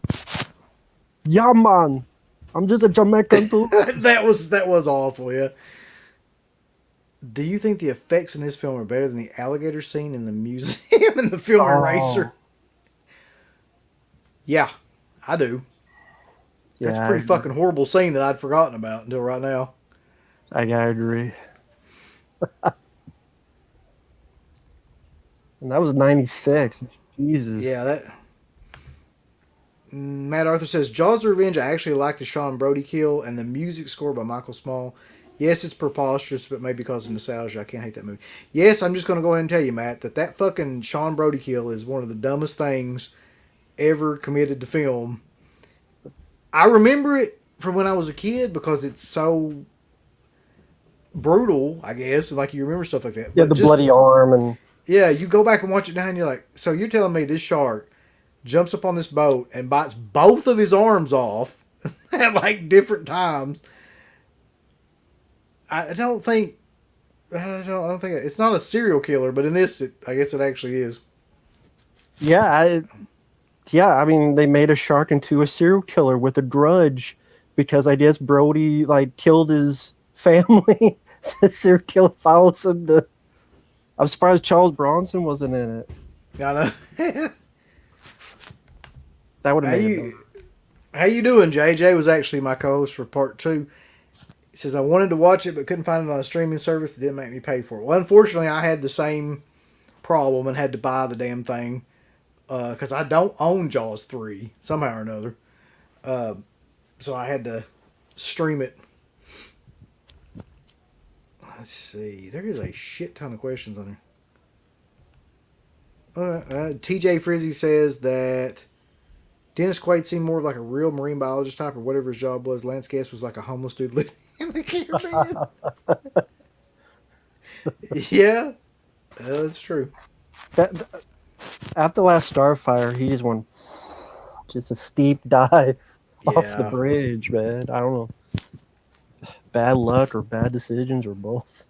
Yeah, man. I'm just a Jamaican too. that was awful, yeah. Do you think the effects in this film are better than the alligator scene in the museum in the film Oh. Eraser? Yeah, I do. That's a pretty fucking horrible scene that I'd forgotten about until right now. I gotta agree. And that was 96. Jesus. Yeah, that. Matt Arthur says Jaws: The Revenge. I actually like the Sean Brody kill and the music score by Michael Small. Yes, it's preposterous, but maybe because of nostalgia, I can't hate that movie. Yes, I'm just going to go ahead and tell you, Matt, that fucking Sean Brody kill is one of the dumbest things ever committed to film. I remember it from when I was a kid because it's so brutal, I guess. Like, you remember stuff like that. Yeah, But the just, bloody arm and yeah, you go back and watch it now and you're like, so you're telling me this shark jumps up on this boat and bites both of his arms off at like different times. I don't think it's not a serial killer, but in this, I guess it actually is. yeah, I mean, they made a shark into a serial killer with a grudge because I guess Brody like killed his family. The serial killer follows him. I'm surprised Charles Bronson wasn't in it. I know. That would how have made you how you doing? JJ was actually my co-host for part 2. He says I wanted to watch it but couldn't find it on a streaming service that didn't make me pay for it. Well, unfortunately, I had the same problem and had to buy the damn thing because I don't own Jaws 3 somehow or another. So I had to stream it. Let's see. There is a shit ton of questions on here. TJ Frizzy says that Dennis Quaid seemed more like a real marine biologist type or whatever his job was. Lance Guest was like a homeless dude living in the caravan. Yeah, that's true. After last Starfire, he just went just a steep dive off the Yeah. bridge, man. I don't know. Bad luck or bad decisions or both.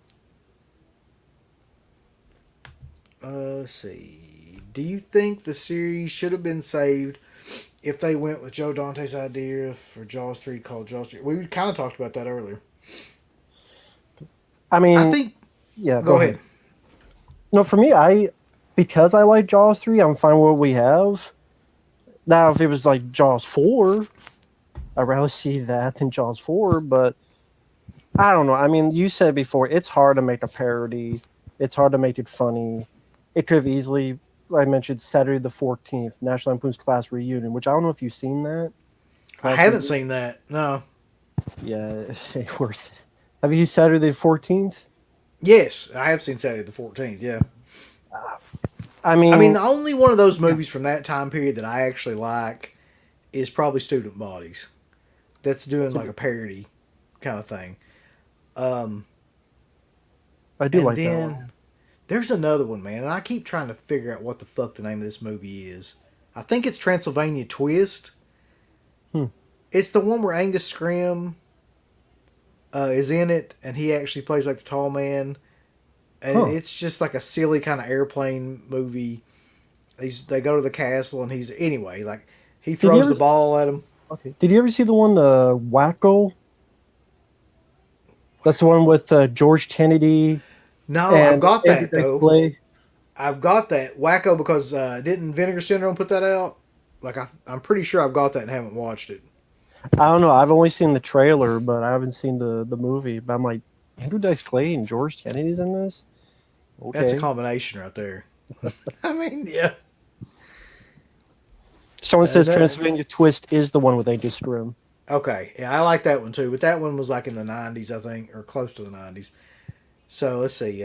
Let's see. Do you think the series should have been saved if they went with Joe Dante's idea for Jaws 3 called Jaws 3? We kind of talked about that earlier. I mean, I think. yeah. Go ahead. No, for me, because I like Jaws 3, I'm fine with what we have. Now, if it was like Jaws 4, I'd rather see that than Jaws 4, but I don't know. I mean, you said before, it's hard to make a parody. It's hard to make it funny. It could have easily, like I mentioned, Saturday the 14th, National Lampoon's Class Reunion, which I don't know if you've seen that. I haven't seen that. No. Yeah, it ain't worth it. Have you seen Saturday the 14th? Yes, I have seen Saturday the 14th. Yeah. I mean, The only one of those movies from that time period that I actually like is probably Student Bodies. That's doing like a parody kind of thing. I do like that then one. there's another one, man, and I keep trying to figure out what the fuck the name of this movie is. I think it's Transylvania Twist. It's the one where Angus Scrim is in it, and he actually plays like the tall man. And it's just like a silly kind of airplane movie. They go to the castle, and anyway, like he throws the ball at him. Okay. Did you ever see the one, Wacko? That's the one with George Kennedy. No, and I've got that Andrew though. Dice Clay. I've got that Wacko because didn't Vinegar Syndrome put that out? Like I'm pretty sure I've got that and haven't watched it. I don't know. I've only seen the trailer, but I haven't seen the movie. But I'm like, Andrew Dice Clay and George Kennedy's in this? Okay. That's a combination right there. I mean, yeah. Someone says that- Transylvania Twist is the one with Angus Scrim. Okay, yeah, I like that one too, but that one was like in the 90s, I think, or close to the 90s. So let's see.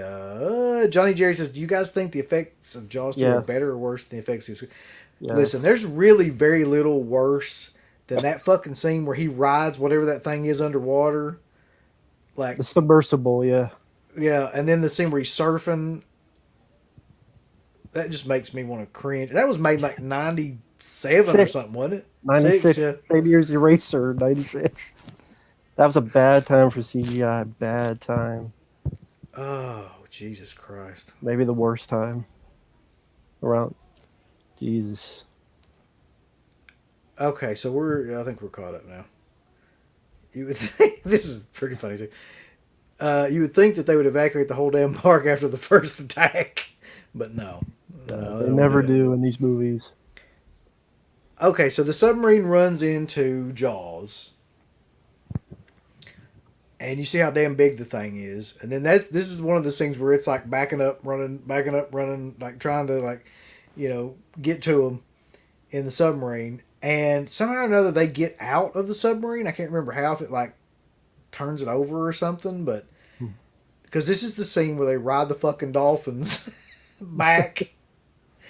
Johnny Jerry says, "Do you guys think the effects of Jaws 2 are Yes. better or worse than the effects of?" Yes. Listen, there's really very little worse than that fucking scene where he rides whatever that thing is underwater. Like, The submersible, yeah. yeah, and then the scene where he's surfing. That just makes me want to cringe. That was made like 97 or Six. something, wasn't it? 96, Yeah. same year as Eraser, 96. That was a bad time for CGI. Bad time. Oh, Jesus Christ. Maybe the worst time. Around. Jesus. Okay, so I think we're caught up now. You would think, this is pretty funny too. You would think that they would evacuate the whole damn park after the first attack, but no. No, They don't never it. do in these movies. Okay, so the submarine runs into Jaws. and you see how damn big the thing is, and then this is one of the scenes where it's like backing up, running, like trying to like, get to them in the submarine, and somehow or another they get out of the submarine. I can't remember how, if it like turns it over or something, but because this is the scene where they ride the fucking dolphins back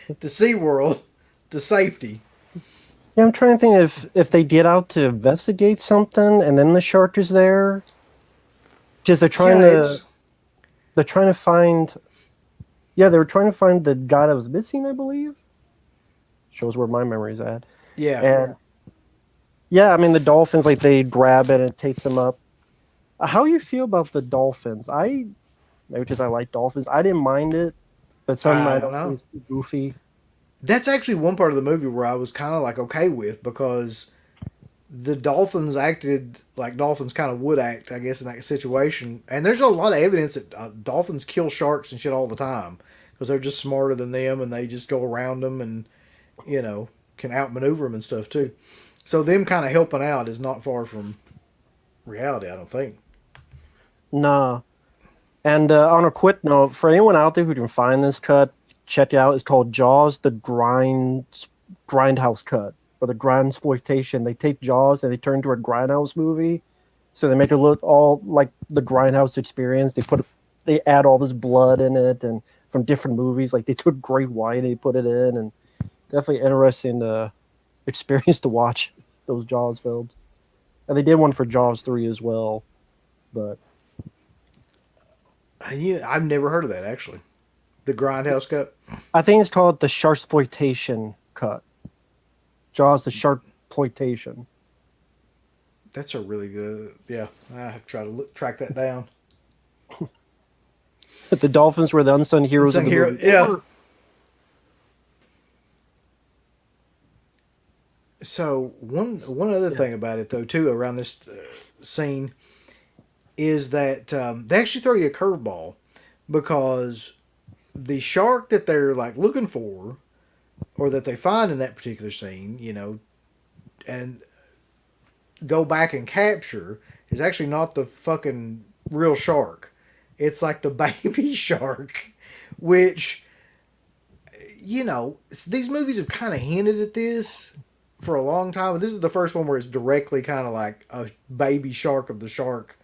to SeaWorld to safety. Yeah, I'm trying to think if they get out to investigate something and then the shark is there. Just they're trying to find. Yeah, they were trying to find the guy that was missing, I believe. Shows where my memory's at. Yeah. And yeah, I mean the dolphins, like they grab it and it takes them up. How you feel about the dolphins? Maybe because I like dolphins. I didn't mind it, but some I might don't know. also be goofy. That's actually one part of the movie where I was kind of like okay with, because the dolphins acted like dolphins kind of would act, I guess, in that situation. And there's a lot of evidence that dolphins kill sharks and shit all the time because they're just smarter than them and they just go around them and, can outmaneuver them and stuff too. So them kind of helping out is not far from reality, I don't think. Nah. And on a quick note, for anyone out there who can find this cut, check it out. It's called Jaws, the Grindhouse cut, or the Grindsploitation. They take Jaws and they turn into a Grindhouse movie. So they make it look all like the Grindhouse experience. They add all this blood in it and from different movies. Like they took Great White, they put it in, and definitely interesting experience to watch those Jaws films. And they did one for Jaws 3 as well, but. I've never heard of that, actually. The Grindhouse cut? I think it's called the Sharksploitation cut. Jaws, the Sharkploitation. That's a really good... Yeah, I have to try to track that down. The dolphins were the unsung heroes of the movie. Yeah. So, one other thing about it, though, too, around this scene, is that they actually throw you a curveball, because the shark that they're like looking for, or that they find in that particular scene, and go back and capture, is actually not the fucking real shark. It's like the baby shark, which, these movies have kind of hinted at this for a long time, but this is the first one where it's directly kind of like a baby shark of the shark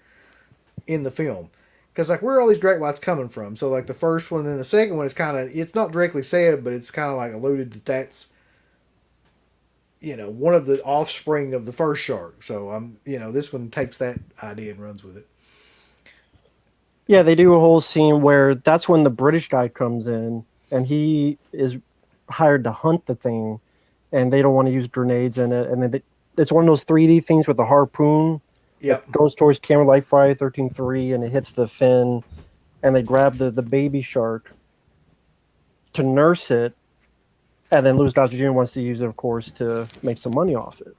in the film. Because, like, where are all these great whites coming from? So, like, the first one and the second one is kind of, it's not directly said, but it's kind of like alluded that that's, one of the offspring of the first shark. So, this one takes that idea and runs with it. Yeah, they do a whole scene where that's when the British guy comes in, and he is hired to hunt the thing, and they don't want to use grenades in it. And then it's one of those 3D things with the harpoon. Yep. It goes towards camera like Friday 13-3, and it hits the fin, and they grab the baby shark to nurse it, and then Louis Gossett Jr. wants to use it, of course, to make some money off it.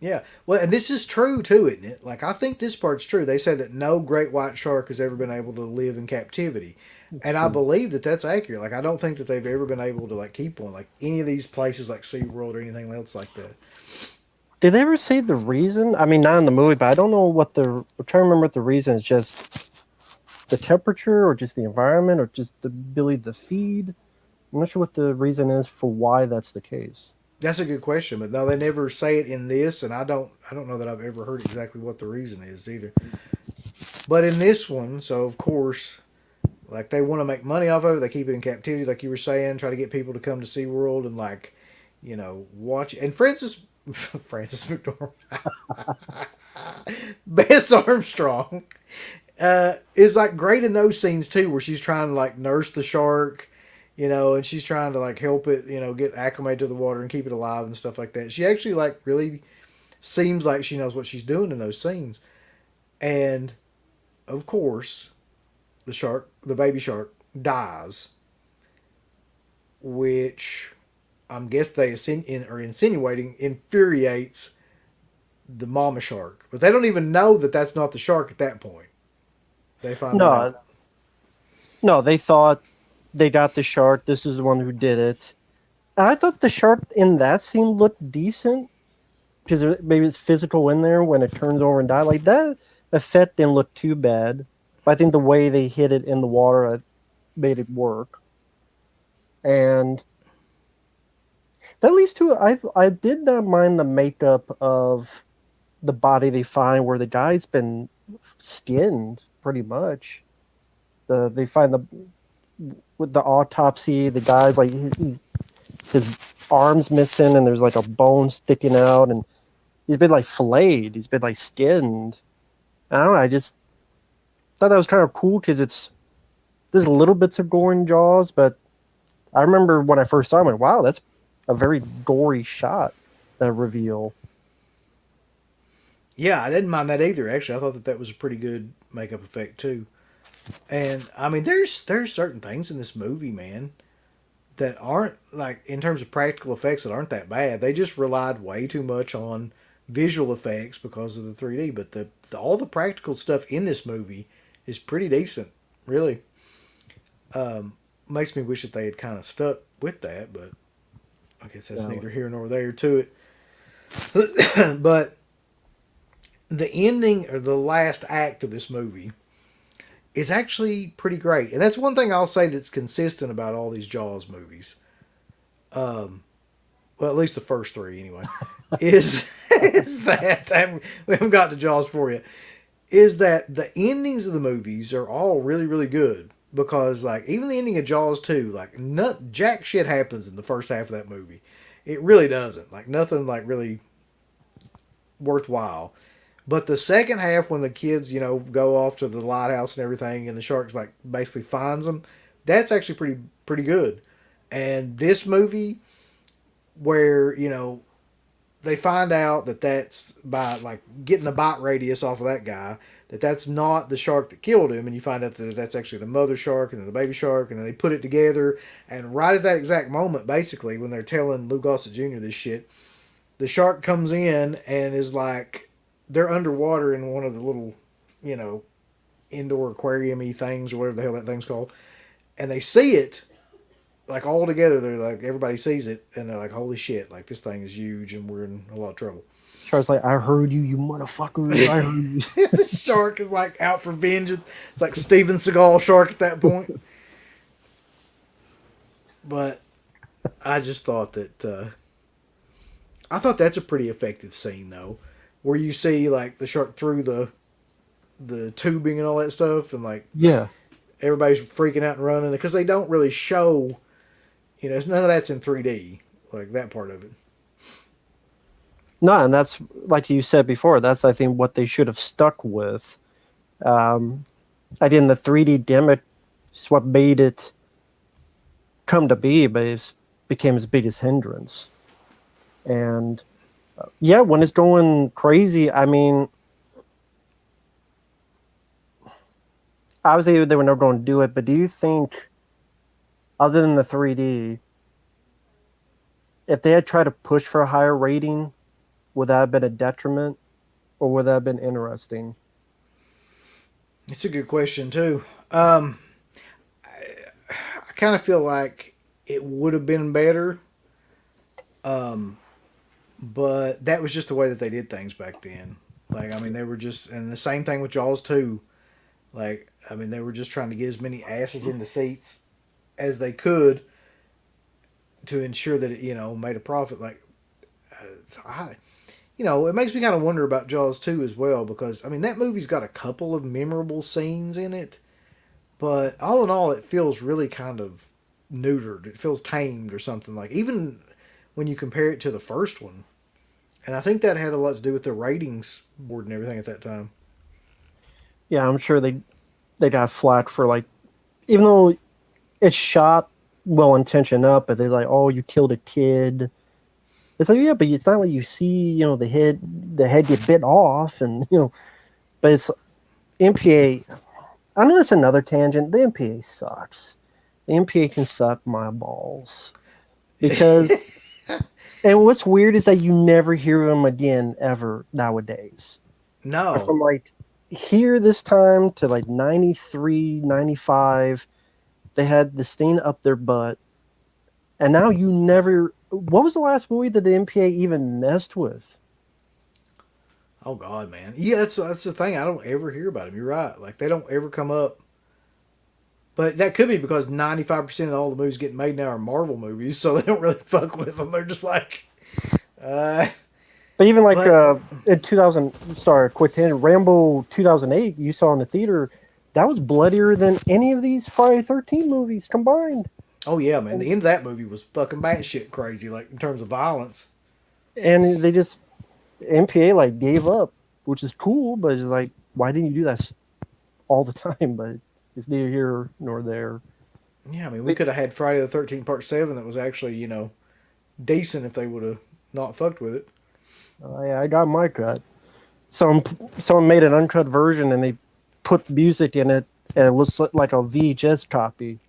Yeah. Well, and this is true, too, isn't it? Like, I think this part's true. They say that no great white shark has ever been able to live in captivity. And I believe that that's accurate. Like, I don't think that they've ever been able to, like, keep one. Like, any of these places like SeaWorld or anything else like that. Did they ever say the reason? I mean, not in the movie, but I don't know I'm trying to remember what the reason is. Just the temperature, or just the environment, or just the ability to feed? I'm not sure what the reason is for why that's the case. That's a good question, but no, they never say it in this, and I don't know that I've ever heard exactly what the reason is either. But in this one, so of course, like, they want to make money off of it, they keep it in captivity, like you were saying, try to get people to come to SeaWorld and, like, watch. And Francis McDormand, Bess Armstrong, is like great in those scenes too, where she's trying to like nurse the shark, and she's trying to like help it, get acclimated to the water and keep it alive and stuff like that. She actually like really seems like she knows what she's doing in those scenes. And of course, the baby shark dies, which I guess they are insinuating infuriates the mama shark. But they don't even know that that's not the shark at that point. They find out. No, they thought they got the shark. This is the one who did it. And I thought the shark in that scene looked decent, because maybe it's physical in there when it turns over and dies like that. effect didn't look too bad, but I think the way they hit it in the water made it work. And that leads to I did not mind the makeup of the body they find where the guy's been skinned pretty much. They find with the autopsy, the guy's like his arms missing and there's like a bone sticking out and he's been like filleted, he's been like skinned. I don't know, I just thought that was kind of cool because there's little bits of gore in Jaws, but I remember when I first saw it, I went, wow, that's a very gory shot, that reveal. Yeah, I didn't mind that either. Actually, I thought that was a pretty good makeup effect too. And I mean, there's certain things in this movie, man, that aren't like in terms of practical effects that aren't that bad. They just relied way too much on visual effects because of the 3D. But all the practical stuff in this movie is pretty decent, really. Makes me wish that they had kind of stuck with that, but I guess that's neither here nor there to it. But the ending or the last act of this movie is actually pretty great. And that's one thing I'll say that's consistent about all these Jaws movies. Well, at least the first three anyway, is that, we haven't got to Jaws for you, is that the endings of the movies are all really, really good. Because, like, even the ending of Jaws 2, like, jack shit happens in the first half of that movie. It really doesn't. Like, nothing, like, really worthwhile. But the second half, when the kids, go off to the lighthouse and everything, and the sharks, like, basically finds them, that's actually pretty good. And this movie, where, they find out that that's by, like, getting the bite radius off of that guy, that's not the shark that killed him, and you find out that that's actually the mother shark and then the baby shark, and then they put it together, and right at that exact moment, basically, when they're telling Lou Gossett Jr. this shit, the shark comes in and is like, they're underwater in one of the little, indoor aquarium-y things, or whatever the hell that thing's called, and they see it, like, all together, they're like, everybody sees it, and they're like, holy shit, like, this thing is huge, and we're in a lot of trouble. Shark's like, I heard you, you motherfuckers. I heard you. The shark is like out for vengeance. It's like Steven Seagal shark at that point. But I just thought that I thought that's a pretty effective scene though, where you see like the shark through the tubing and all that stuff, and like everybody's freaking out and running because they don't really show. None of that's in 3D, like that part of it. No, and that's, like you said before, that's, I think, what they should have stuck with. I think the 3D gimmick is what made it come to be, but it became its biggest hindrance. And, when it's going crazy, I mean, obviously they were never going to do it, but do you think, other than the 3D, if they had tried to push for a higher rating, would that have been a detriment, or would that have been interesting? It's a good question too. I kind of feel like it would have been better, but that was just the way that they did things back then. Like, I mean, they were just, and the same thing with Jaws 2. Like, I mean, they were just trying to get as many asses in the seats as they could to ensure that it, made a profit. Like, it makes me kind of wonder about Jaws 2 as well, because, I mean, that movie's got a couple of memorable scenes in it, but all in all, it feels really kind of neutered. It feels tamed or something, like, even when you compare it to the first one. And I think that had a lot to do with the ratings board and everything at that time. Yeah, I'm sure they got flack for, like, even though it's shot well-intentioned up, but they're like, oh, you killed a kid. It's like, yeah, but it's not like you see, the head get bit off, and but it's MPA. I know that's another tangent. The MPA sucks. The MPA can suck my balls because, and what's weird is that you never hear them again ever nowadays. No, from like here this time to like 93, 95, they had this thing up their butt, and now you never. What was the last movie that the MPA even messed with? Oh God, man. Yeah, that's the thing. I don't ever hear about them. You're right. Like they don't ever come up. But that could be because 95% of all the movies getting made now are Marvel movies, so they don't really fuck with them. They're just like, uh, But even like but in 2000, sorry, quick tangent, Rambo 2008, you saw in the theater, that was bloodier than any of these Friday 13 movies combined. oh yeah, man. The end of that movie was fucking batshit crazy, like in terms of violence. And they just, MPA like gave up, which is cool, but it's like, why didn't you do that all the time? But it's neither here nor there. Yeah, I mean, we could have had Friday the 13th Part 7 that was actually, decent if they would have not fucked with it. Yeah, I got my cut. Someone made an uncut version and they put music in it and it looks like a VHS copy,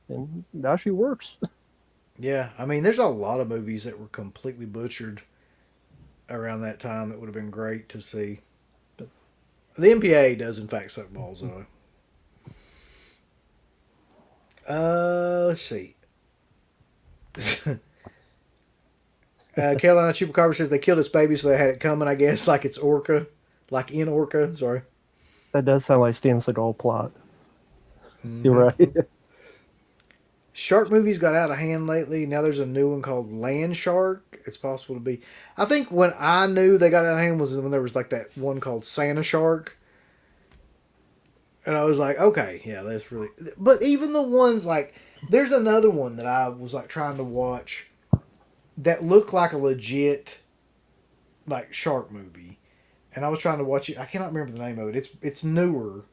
and it actually works. Yeah, I mean, there's a lot of movies that were completely butchered around that time that would have been great to see. But the MPA does, in fact, suck balls, though. Let's see. Carolina Chupacabra says they killed its baby, so they had it coming, I guess, like it's Orca. Like in Orca, sorry. That does sound like Steven Seagal plot. Mm-hmm. You're right. Shark movies got out of hand lately. Now there's a new one called Land Shark. It's possible to be. I think when I knew they got out of hand was when there was like that one called Santa Shark. And I was like, okay, yeah, that's really. But even the ones like, there's another one that I was like trying to watch that looked like a legit like shark movie, and I was trying to watch it. I cannot remember the name of it. It's newer.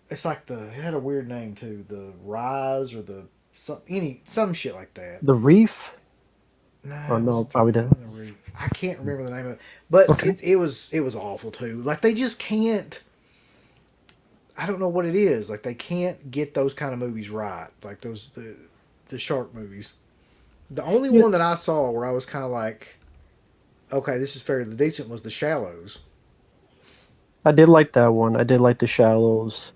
It's like it had a weird name too. The Rise or some shit like that. The Reef? No, Oh, it no, wasn't probably the didn't. Reef. I can't remember the name of it, but Okay. it was awful too. Like they just can't. I don't know what it is. Like they can't get those kind of movies right. Like the shark movies. The only Yeah. one that I saw where I was kind of like, okay, this is fairly decent was The Shallows. I did like that one. I did like The Shallows.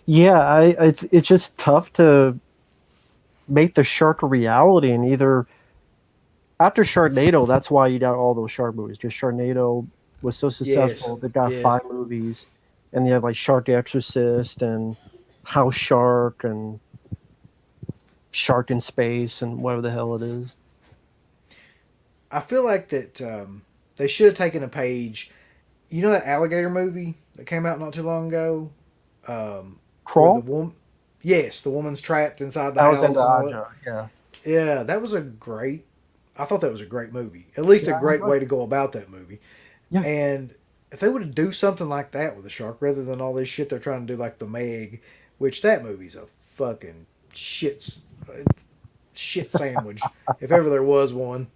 Yeah, it's just tough to make the shark a reality, and either after Sharknado, that's why you got all those shark movies. Just Sharknado was so successful, they got yes. 5 movies, and they have like Shark Exorcist and House Shark and Shark in Space and whatever the hell it is. I feel like that they should have taken a page. You know that alligator movie that came out not too long ago? Where the Crawl? woman, yes, the woman's trapped inside the house. Alexander And all that. Aja, yeah. Yeah, that was I thought that was a great movie. At least Yeah, a great way to go about that movie. Yeah. And if they would do something like that with a shark, rather than all this shit they're trying to do, like the Meg, which that movie's a fucking shit sandwich, if ever there was one.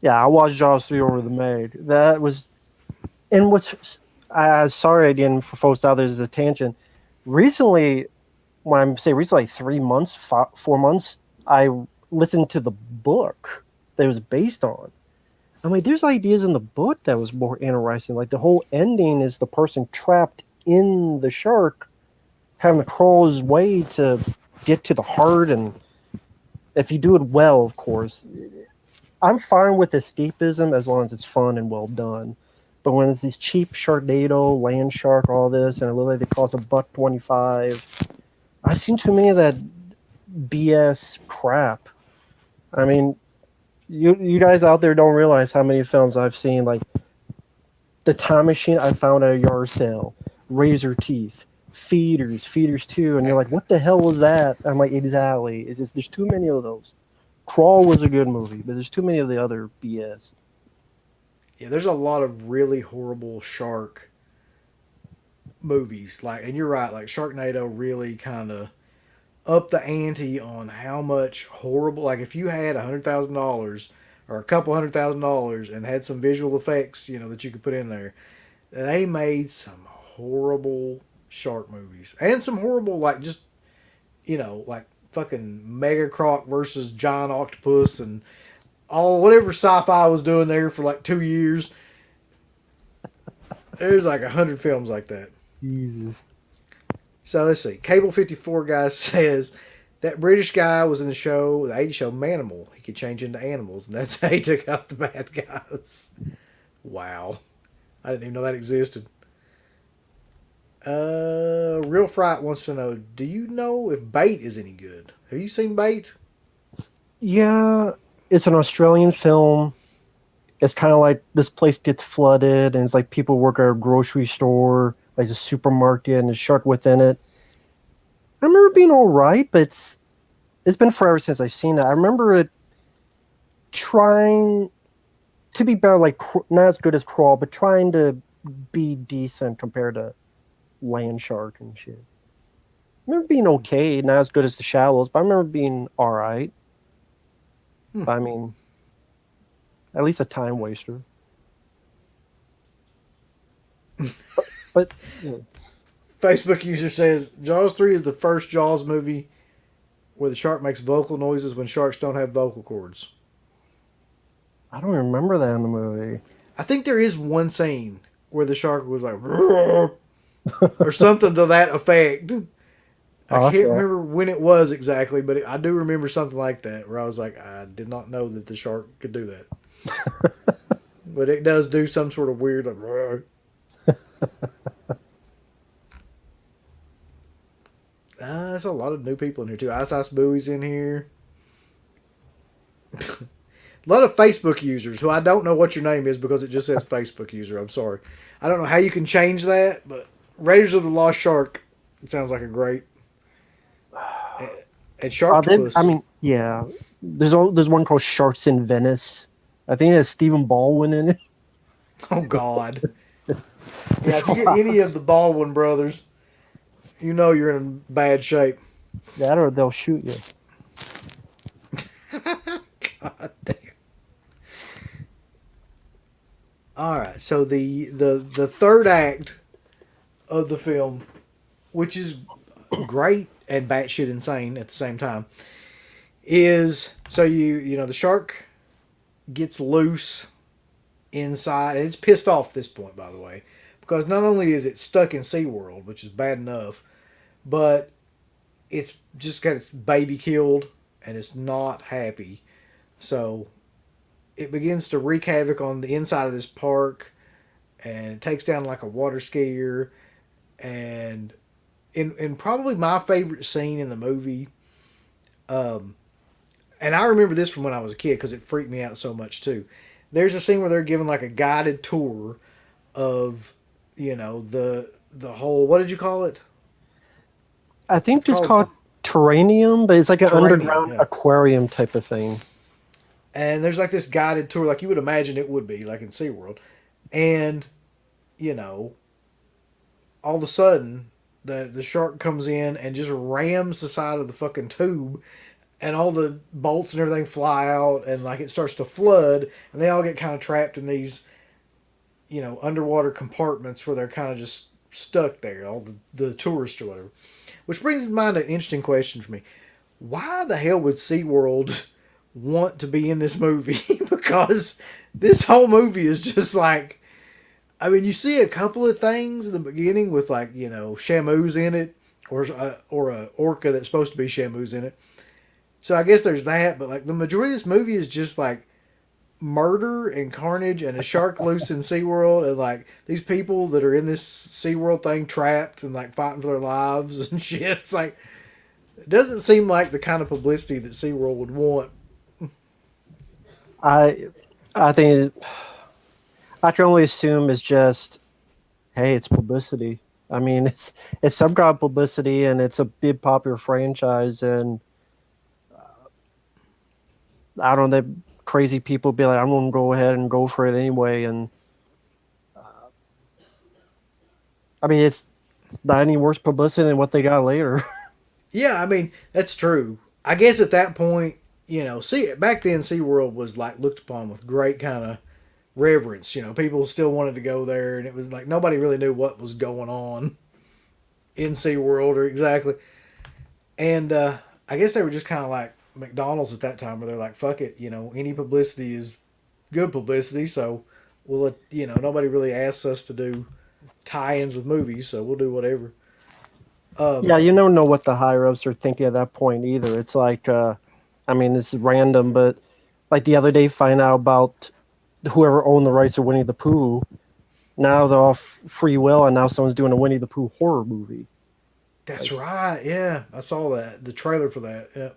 Yeah, I watched Jaws 3 over the Meg. That was, and what's, sorry again for folks out there, there's a tangent. Recently, when I say recently, like 3 months, 4 months, I listened to the book that it was based on. I mean, there's ideas in the book that was more interesting. Like the whole ending is the person trapped in the shark having to crawl his way to get to the heart. And if you do it well, of course, I'm fine with escapism as long as it's fun and well done. But when it's these cheap Sharknado, Land Shark, all this, and it looks like they cost $1.25, I've seen too many of that BS crap. I mean, you guys out there don't realize how many films I've seen, like The Time Machine I found at a yard sale, Razor Teeth, Feeders 2, and you're like, what the hell was that? I'm like, exactly. It's just, there's too many of those. Crawl was a good movie, but there's too many of the other BS. Yeah, there's a lot of really horrible shark movies. Like, and you're right. Like Sharknado really kind of upped the ante on how much horrible. Like, if you had $100,000 or a couple $100,000 and had some visual effects, that you could put in there, they made some horrible shark movies and some horrible like just like fucking Mega Croc versus Giant Octopus and all whatever sci-fi was doing there for like 2 years. There's like 100 films like that. Jesus. So let's see. Cable 54 guy says that British guy was in the show, the 80s show Manimal. He could change into animals, and that's how he took out the bad guys. Wow. I didn't even know that existed. Real Fright wants to know, do you know if Bait is any good? Have you seen Bait? Yeah, it's an Australian film. It's kind of like this place gets flooded, and it's like people work at a grocery store, like a supermarket, and there's a shark within it. I remember it being all right, but it's been forever since I've seen it. I remember it trying to be better, like not as good as Crawl, but trying to be decent compared to Land Shark and shit. I remember being okay, not as good as The Shallows, but I remember being all right. I mean, at least a time waster. but yeah. Facebook user says Jaws 3 is the first Jaws movie where the shark makes vocal noises when sharks don't have vocal cords. I don't remember that in the movie. I think there is one scene where the shark was like, or something to that effect. I can't remember when it was exactly, but I do remember something like that where I was like, I did not know that the shark could do that. But it does do some sort of weird, like, there's a lot of new people in here too. Ice Bowie's in here. A lot of Facebook users who I don't know what your name is because it just says Facebook user. I'm sorry. I don't know how you can change that, but Raiders of the Lost Shark, it sounds like a great. And Sharktopus. I mean, yeah. There's one called Sharks in Venice. I think it has Stephen Baldwin in it. Oh, God. Yeah, if you get any of the Baldwin brothers, you know you're in bad shape. That or they'll shoot you. God damn. All right, so the third act of the film, which is great and batshit insane at the same time, is so you know the shark gets loose inside, and it's pissed off at this point, by the way, because not only is it stuck in SeaWorld, which is bad enough, but it's just got its baby killed, and it's not happy. So it begins to wreak havoc on the inside of this park, and it takes down like a water skier. And in probably my favorite scene in the movie, and I remember this from when I was a kid because it freaked me out so much too. There's a scene where they're giving like a guided tour of, you know, the whole, what did you call it? I think it's called Terranium, but it's like an underground yeah, aquarium type of thing. And there's like this guided tour, like you would imagine it would be, like in SeaWorld. And, you know, all of a sudden, the shark comes in and just rams the side of the fucking tube, and all the bolts and everything fly out, and like it starts to flood, and they all get kind of trapped in these, you know, underwater compartments where they're kind of just stuck there, all the tourists or whatever. Which brings to mind an interesting question for me. Why the hell would SeaWorld want to be in this movie? Because this whole movie is just like, I mean, you see a couple of things in the beginning with, like, you know, Shamu's in it, or a orca that's supposed to be Shamu's in it. So I guess there's that, but like the majority of this movie is just like murder and carnage and a shark loose in SeaWorld, and like these people that are in this SeaWorld thing trapped and like fighting for their lives and shit. It's like, it doesn't seem like the kind of publicity that SeaWorld would want. I think I can only assume it's just, hey, it's publicity. I mean, it's some kind of publicity, and it's a big popular franchise, and I don't know, that crazy people be like, I'm going to go ahead and go for it anyway, and I mean, it's not any worse publicity than what they got later. Yeah, I mean, that's true. I guess at that point, you know, back then SeaWorld was like looked upon with great kind of reverence. You know, people still wanted to go there, and it was like nobody really knew what was going on in SeaWorld or exactly. And I guess they were just kind of like McDonald's at that time, where they're like, fuck it, you know, any publicity is good publicity, so we'll, you know, nobody really asks us to do tie-ins with movies, so we'll do whatever. Yeah, you never know what the higher ups are thinking at that point either. It's like, I mean, this is random, but like the other day, find out about whoever owned the rights to Winnie the Pooh. Now they're off free will, and now someone's doing a Winnie the Pooh horror movie. That's right. Yeah, I saw that. The trailer for that. Yeah.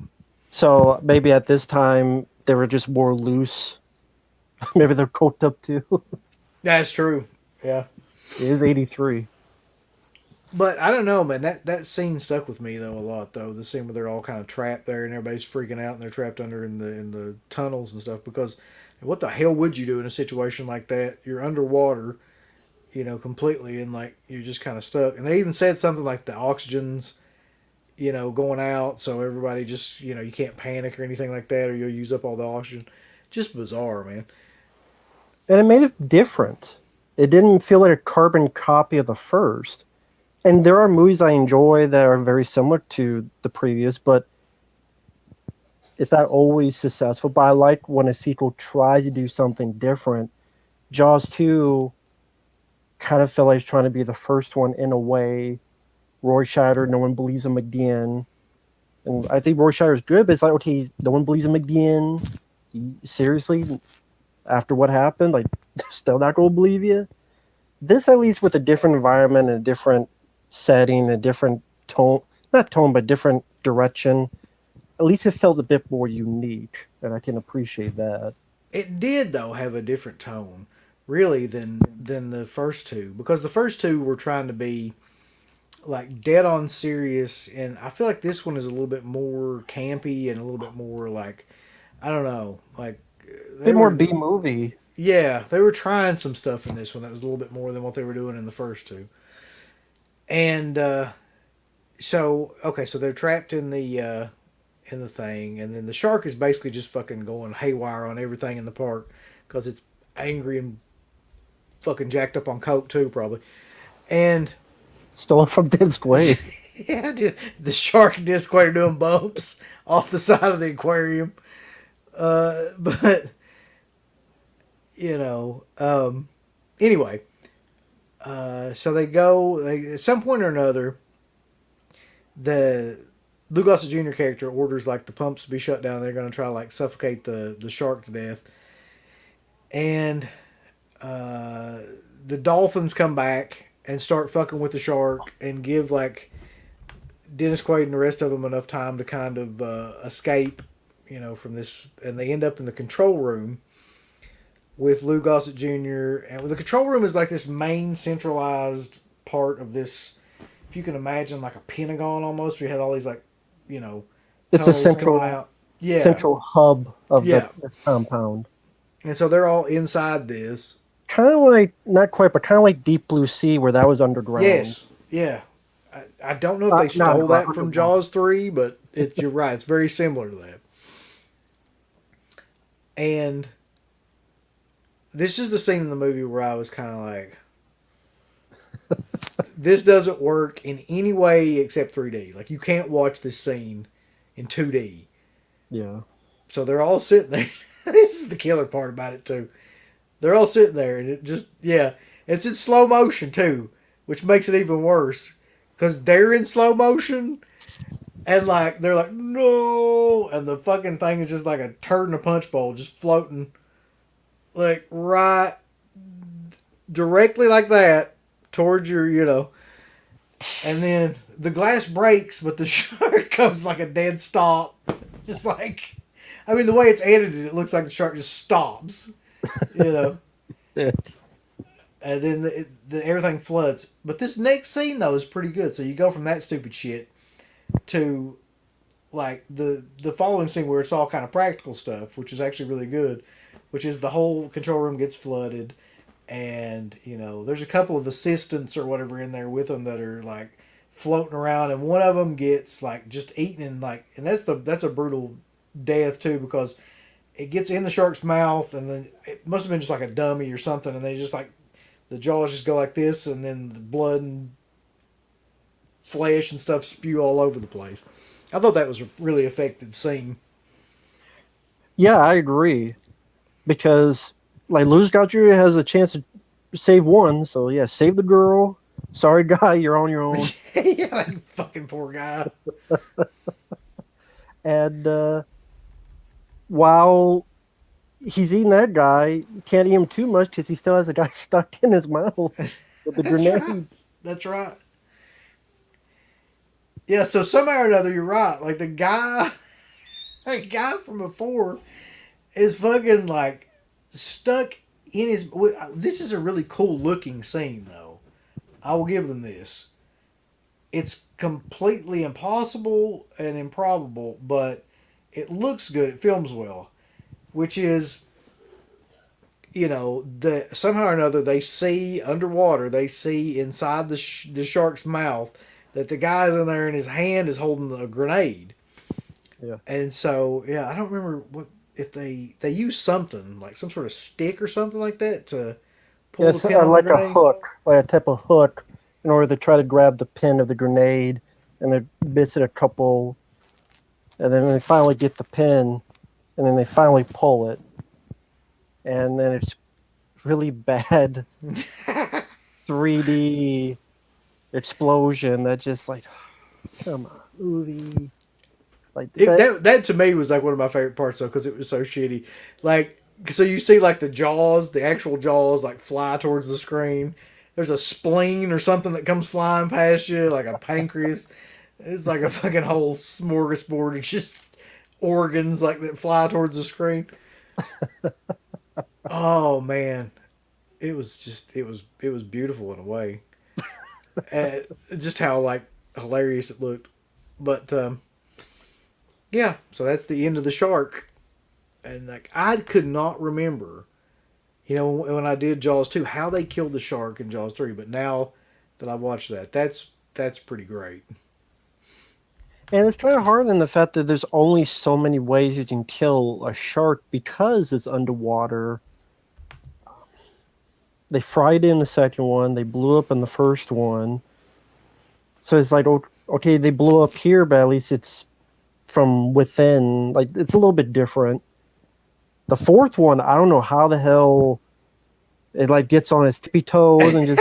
So maybe at this time they were just more loose. Maybe they're coked up too. That's true. Yeah. It is 83. But I don't know, man. That scene stuck with me though a lot though. The scene where they're all kind of trapped there and everybody's freaking out and they're trapped under in the tunnels and stuff. Because what the hell would you do in a situation like that? You're underwater, completely, and like you're just kind of stuck. And they even said something like the oxygen's, going out, so everybody just, you can't panic or anything like that, or you'll use up all the oxygen. Just bizarre, man. And it made it different. It didn't feel like a carbon copy of the first. And there are movies I enjoy that are very similar to the previous, but it's not always successful. But I like when a sequel tries to do something different. Jaws 2 kind of felt like it's trying to be the first one in a way. Roy Scheider, no one believes him again. And I think Roy Scheider is good, but it's like, okay, no one believes him again. Seriously? After what happened? Like, they're still not going to believe you? This, at least with a different environment and a different setting, a different tone, not tone, but different direction, at least it felt a bit more unique, and I can appreciate that. It did though have a different tone, really, than the first two, because the first two were trying to be like dead on serious, and I feel like this one is a little bit more campy and a little bit more like, I don't know, like A bit more B movie. yeah, they were trying some stuff in this one that was a little bit more than what they were doing in the first two. And so okay, so they're trapped in the thing, and then the shark is basically just fucking going haywire on everything in the park because it's angry and fucking jacked up on coke too, probably. And Stolen from Dennis Quaid. yeah, the shark and Disc are doing bumps off the side of the aquarium. But anyway, so they at some point or another, the Lou Gossett Jr. character orders like the pumps to be shut down. They're going to try to like suffocate the shark to death, and the dolphins come back and start fucking with the shark and give like Dennis Quaid and the rest of them enough time to kind of escape, from this, and they end up in the control room with Lou Gossett Jr. And the control room is like this main centralized part of this. If you can imagine, like a Pentagon almost. We had all these like, It's a tunnels central going out. Yeah. central hub of Yeah. this compound. And so they're all inside this. Kind of like, not quite, but kind of like Deep Blue Sea, where that was underground. Yes. Yeah. I don't know if they Not stole that from underground. Jaws 3, but you're right. It's very similar to that. And this is the scene in the movie where I was kind of like, this doesn't work in any way except 3D. Like, you can't watch this scene in 2D. Yeah. So they're all sitting there. This is the killer part about it, too. They're all sitting there, and it just, yeah. It's in slow motion, too, which makes it even worse. Because they're in slow motion, and, like, they're like, no! And the fucking thing is just like a turd in a punch bowl, just floating, like, right directly like that towards your, And then the glass breaks, but the shark comes like a dead stop. Just like, I mean, the way it's edited, it looks like the shark just stops, Yes. And then everything floods. But this next scene, though, is pretty good. So you go from that stupid shit to, like, the following scene where it's all kind of practical stuff, which is actually really good, which is the whole control room gets flooded. And, there's a couple of assistants or whatever in there with them that are, like, floating around. And one of them gets, like, just eaten. And that's a brutal death, too, because it gets in the shark's mouth. And then it must have been just, like, a dummy or something. And they just, like, the jaws just go like this. And then the blood and flesh and stuff spew all over the place. I thought that was a really effective scene. Yeah, I agree. Because, like, Luz Gauthier has a chance to save one, so yeah, save the girl. Sorry, guy, you're on your own. Yeah, that fucking poor guy. And while he's eating that guy, you can't eat him too much because he still has a guy stuck in his mouth with the That's right. grenade. That's right. Yeah, so somehow or another, you're right. Like the guy, the guy from before is fucking like stuck in his. This is a really cool looking scene, though. I will give them this. It's completely impossible and improbable, but it looks good. It films well, which is, the somehow or another they see underwater. They see inside the shark's mouth that the guy's in there and his hand is holding a grenade. Yeah. And so, yeah, I don't remember what if they use something like some sort of stick or something like that to pull the Yes, pin on the like a grenade. hook, like a type of hook, in order to try to grab the pin of the grenade, and they miss it a couple, and then they finally get the pin, and then they finally pull it, and then it's really bad 3D explosion that just like, come on, movie. Like That to me was like one of my favorite parts though because it was so shitty. Like so you see like the jaws, the actual jaws like fly towards the screen. There's a spleen or something that comes flying past you like a pancreas. It's like a fucking whole smorgasbord of just organs like that fly towards the screen. Oh man, it was beautiful in a way. uh, just how like hilarious it looked, but yeah. So that's the end of the shark, and like I could not remember, when I did Jaws 2, how they killed the shark in Jaws 3. But now that I watched that, that's pretty great. And it's kind of hard in the fact that there's only so many ways you can kill a shark because it's underwater. They fried in the second one. They blew up in the first one. So it's like, okay, they blew up here, but at least it's from within. Like, it's a little bit different. The fourth one, I don't know how the hell it like gets on its tippy toes and just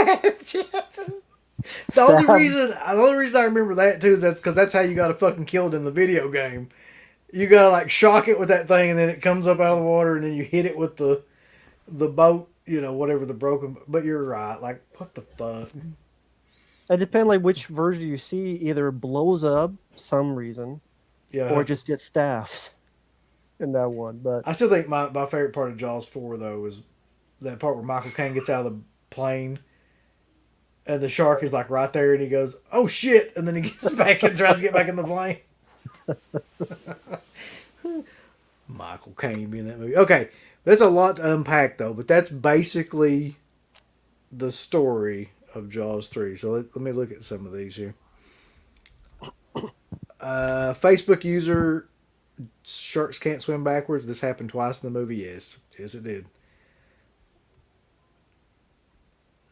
The only stab. reason, the only reason I remember that too is that's because that's how you got to fucking kill it in the video game. You gotta like shock it with that thing, and then it comes up out of the water, and then you hit it with the boat, whatever the broken. But you're right. Like, what the fuck? It depends like which version you see. Either it blows up some reason, Yeah. or just gets staffed in that one. But I still think my favorite part of Jaws 4 though is that part where Michael Caine gets out of the plane, and the shark is like right there, and he goes, "Oh shit!" and then he gets back and tries to get back in the plane. Michael Caine being that movie. Okay, there's a lot to unpack though, but that's basically the story of Jaws 3. So let me look at some of these here. Facebook user, sharks can't swim backwards. This happened twice in the movie. Yes, it did.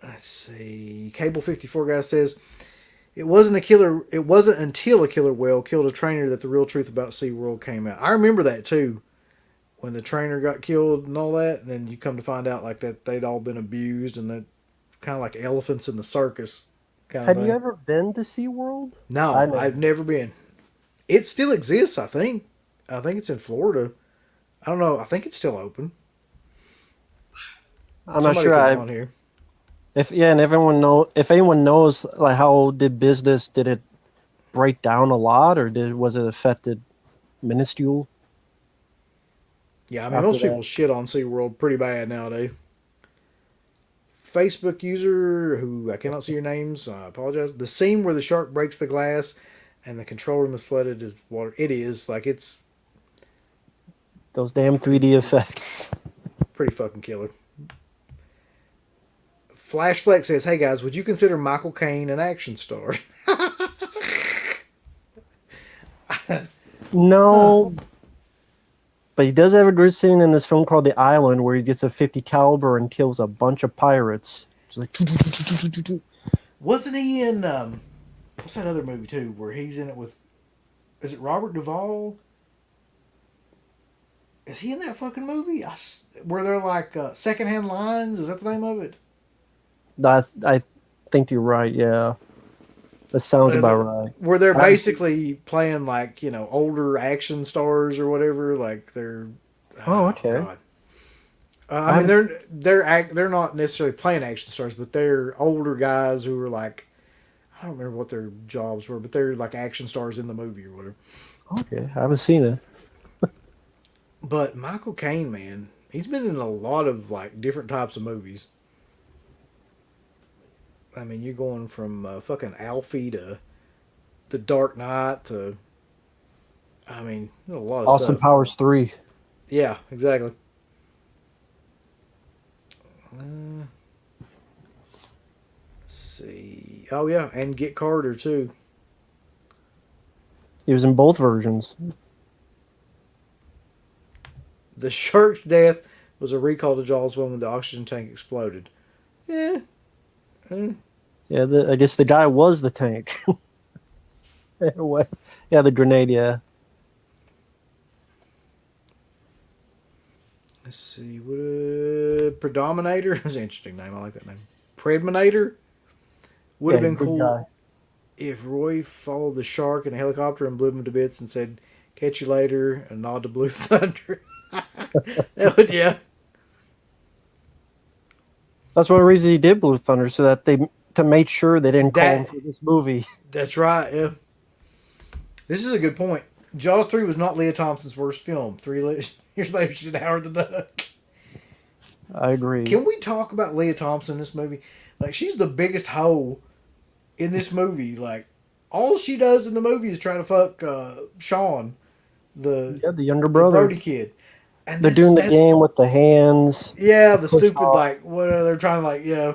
Let's see. Cable 54 guy says it wasn't until a killer whale killed a trainer that the real truth about SeaWorld came out. I remember that too. When the trainer got killed and all that, and then you come to find out like that they'd all been abused and that kind of like elephants in the circus kind of have thing. you ever been to SeaWorld? No, I know. I've never been. It still exists, I think. I think it's in Florida. I don't know. I think it's still open. I'm not Somebody sure. can on here. And if anyone knows like how did it break down a lot or was it affected minuscule? Yeah, I mean, After most people that. shit on SeaWorld pretty bad nowadays. Facebook user, who I cannot see your names, so I apologize. The scene where the shark breaks the glass and the control room is flooded with water. It is. Like, it's Those damn 3D effects. pretty fucking killer. Flashflex says, "Hey guys, would you consider Michael Caine an action star?" No, but he does have a good scene in this film called The Island where he gets a 50 caliber and kills a bunch of pirates. Just like, Wasn't he in what's that other movie too where he's in it with? Is it Robert Duvall? Is he in that fucking movie? Where they're like secondhand lines? Is that the name of it? I think think you're right. Yeah, that sounds about right. Where they're basically playing like older action stars or whatever. Like they're Oh, okay. God. I mean they're not necessarily playing action stars, but they're older guys who are like I don't remember what their jobs were, but they're like action stars in the movie or whatever. Okay, I haven't seen it. But Michael Caine, man, he's been in a lot of like different types of movies. I mean, you're going from fucking Alfie to The Dark Knight to, I mean, a lot of Austin stuff. Powers 3. Yeah, exactly. Let's see. Oh yeah, and Get Carter too. He was in both versions. The shark's death was a recall to Jaws when the oxygen tank exploded. Yeah. Yeah, I guess the guy was the tank. Anyway, yeah, the grenade, yeah. Let's see. What Predominator? That's an interesting name. I like that name. Predminator would have Yeah, been good cool guy. if Roy followed the shark in a helicopter and blew him to bits and said, "Catch you later," and nod to Blue Thunder. That would, yeah. That's one reason he did Blue Thunder, so that to make sure they didn't call him That- for this movie. That's right, yeah. This is a good point. Jaws 3 was not Leah Thompson's worst film. 3 years later, she did Howard the Duck. I agree. Can we talk about Leah Thompson in this movie? Like, she's the biggest hoe in this movie. Like, all she does in the movie is try to fuck Sean, the younger brother. Brody kid. And They're doing the game with the hands. Yeah, the push stupid, off. like, what they're trying to, like, yeah.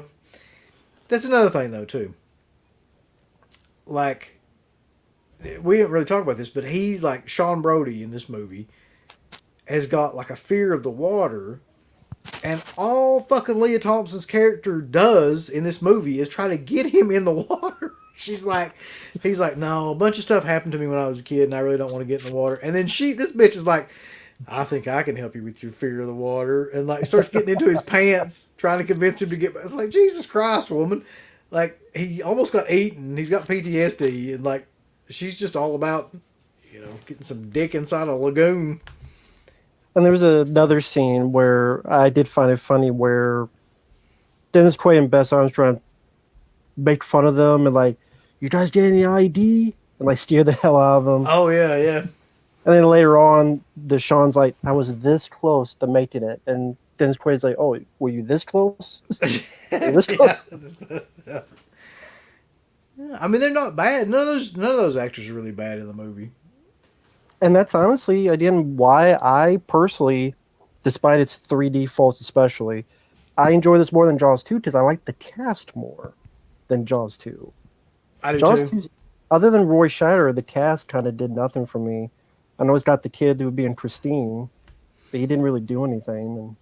That's another thing, though, too. Like, we didn't really talk about this, but he's like Sean Brody in this movie has got like a fear of the water, and all fucking Leah Thompson's character does in this movie is try to get him in the water. He's like, no, a bunch of stuff happened to me when I was a kid, and I really don't want to get in the water. And then this bitch is like, I think I can help you with your fear of the water, and like starts getting into his pants, trying to convince him to get. It's like, Jesus Christ, woman! Like, he almost got eaten. He's got PTSD, and like, she's just all about, getting some dick inside a lagoon. And there was another scene where I did find it funny where Dennis Quaid and Bess Armstrong trying to make fun of them and like, you guys get any ID? And like steer the hell out of them. Oh yeah, yeah. And then later on, Sean's like, I was this close to making it. And Dennis Quaid's like, oh, were you this close? This close? Yeah. I mean, they're not bad. None of those actors are really bad in the movie. And that's honestly, again, why I personally, despite its 3D faults especially, I enjoy this more than Jaws 2 because I like the cast more than Jaws 2. I do Jaws too. 2, other than Roy Scheider, the cast kind of did nothing for me. I know it's got the kid who would be in Christine, but he didn't really do anything. And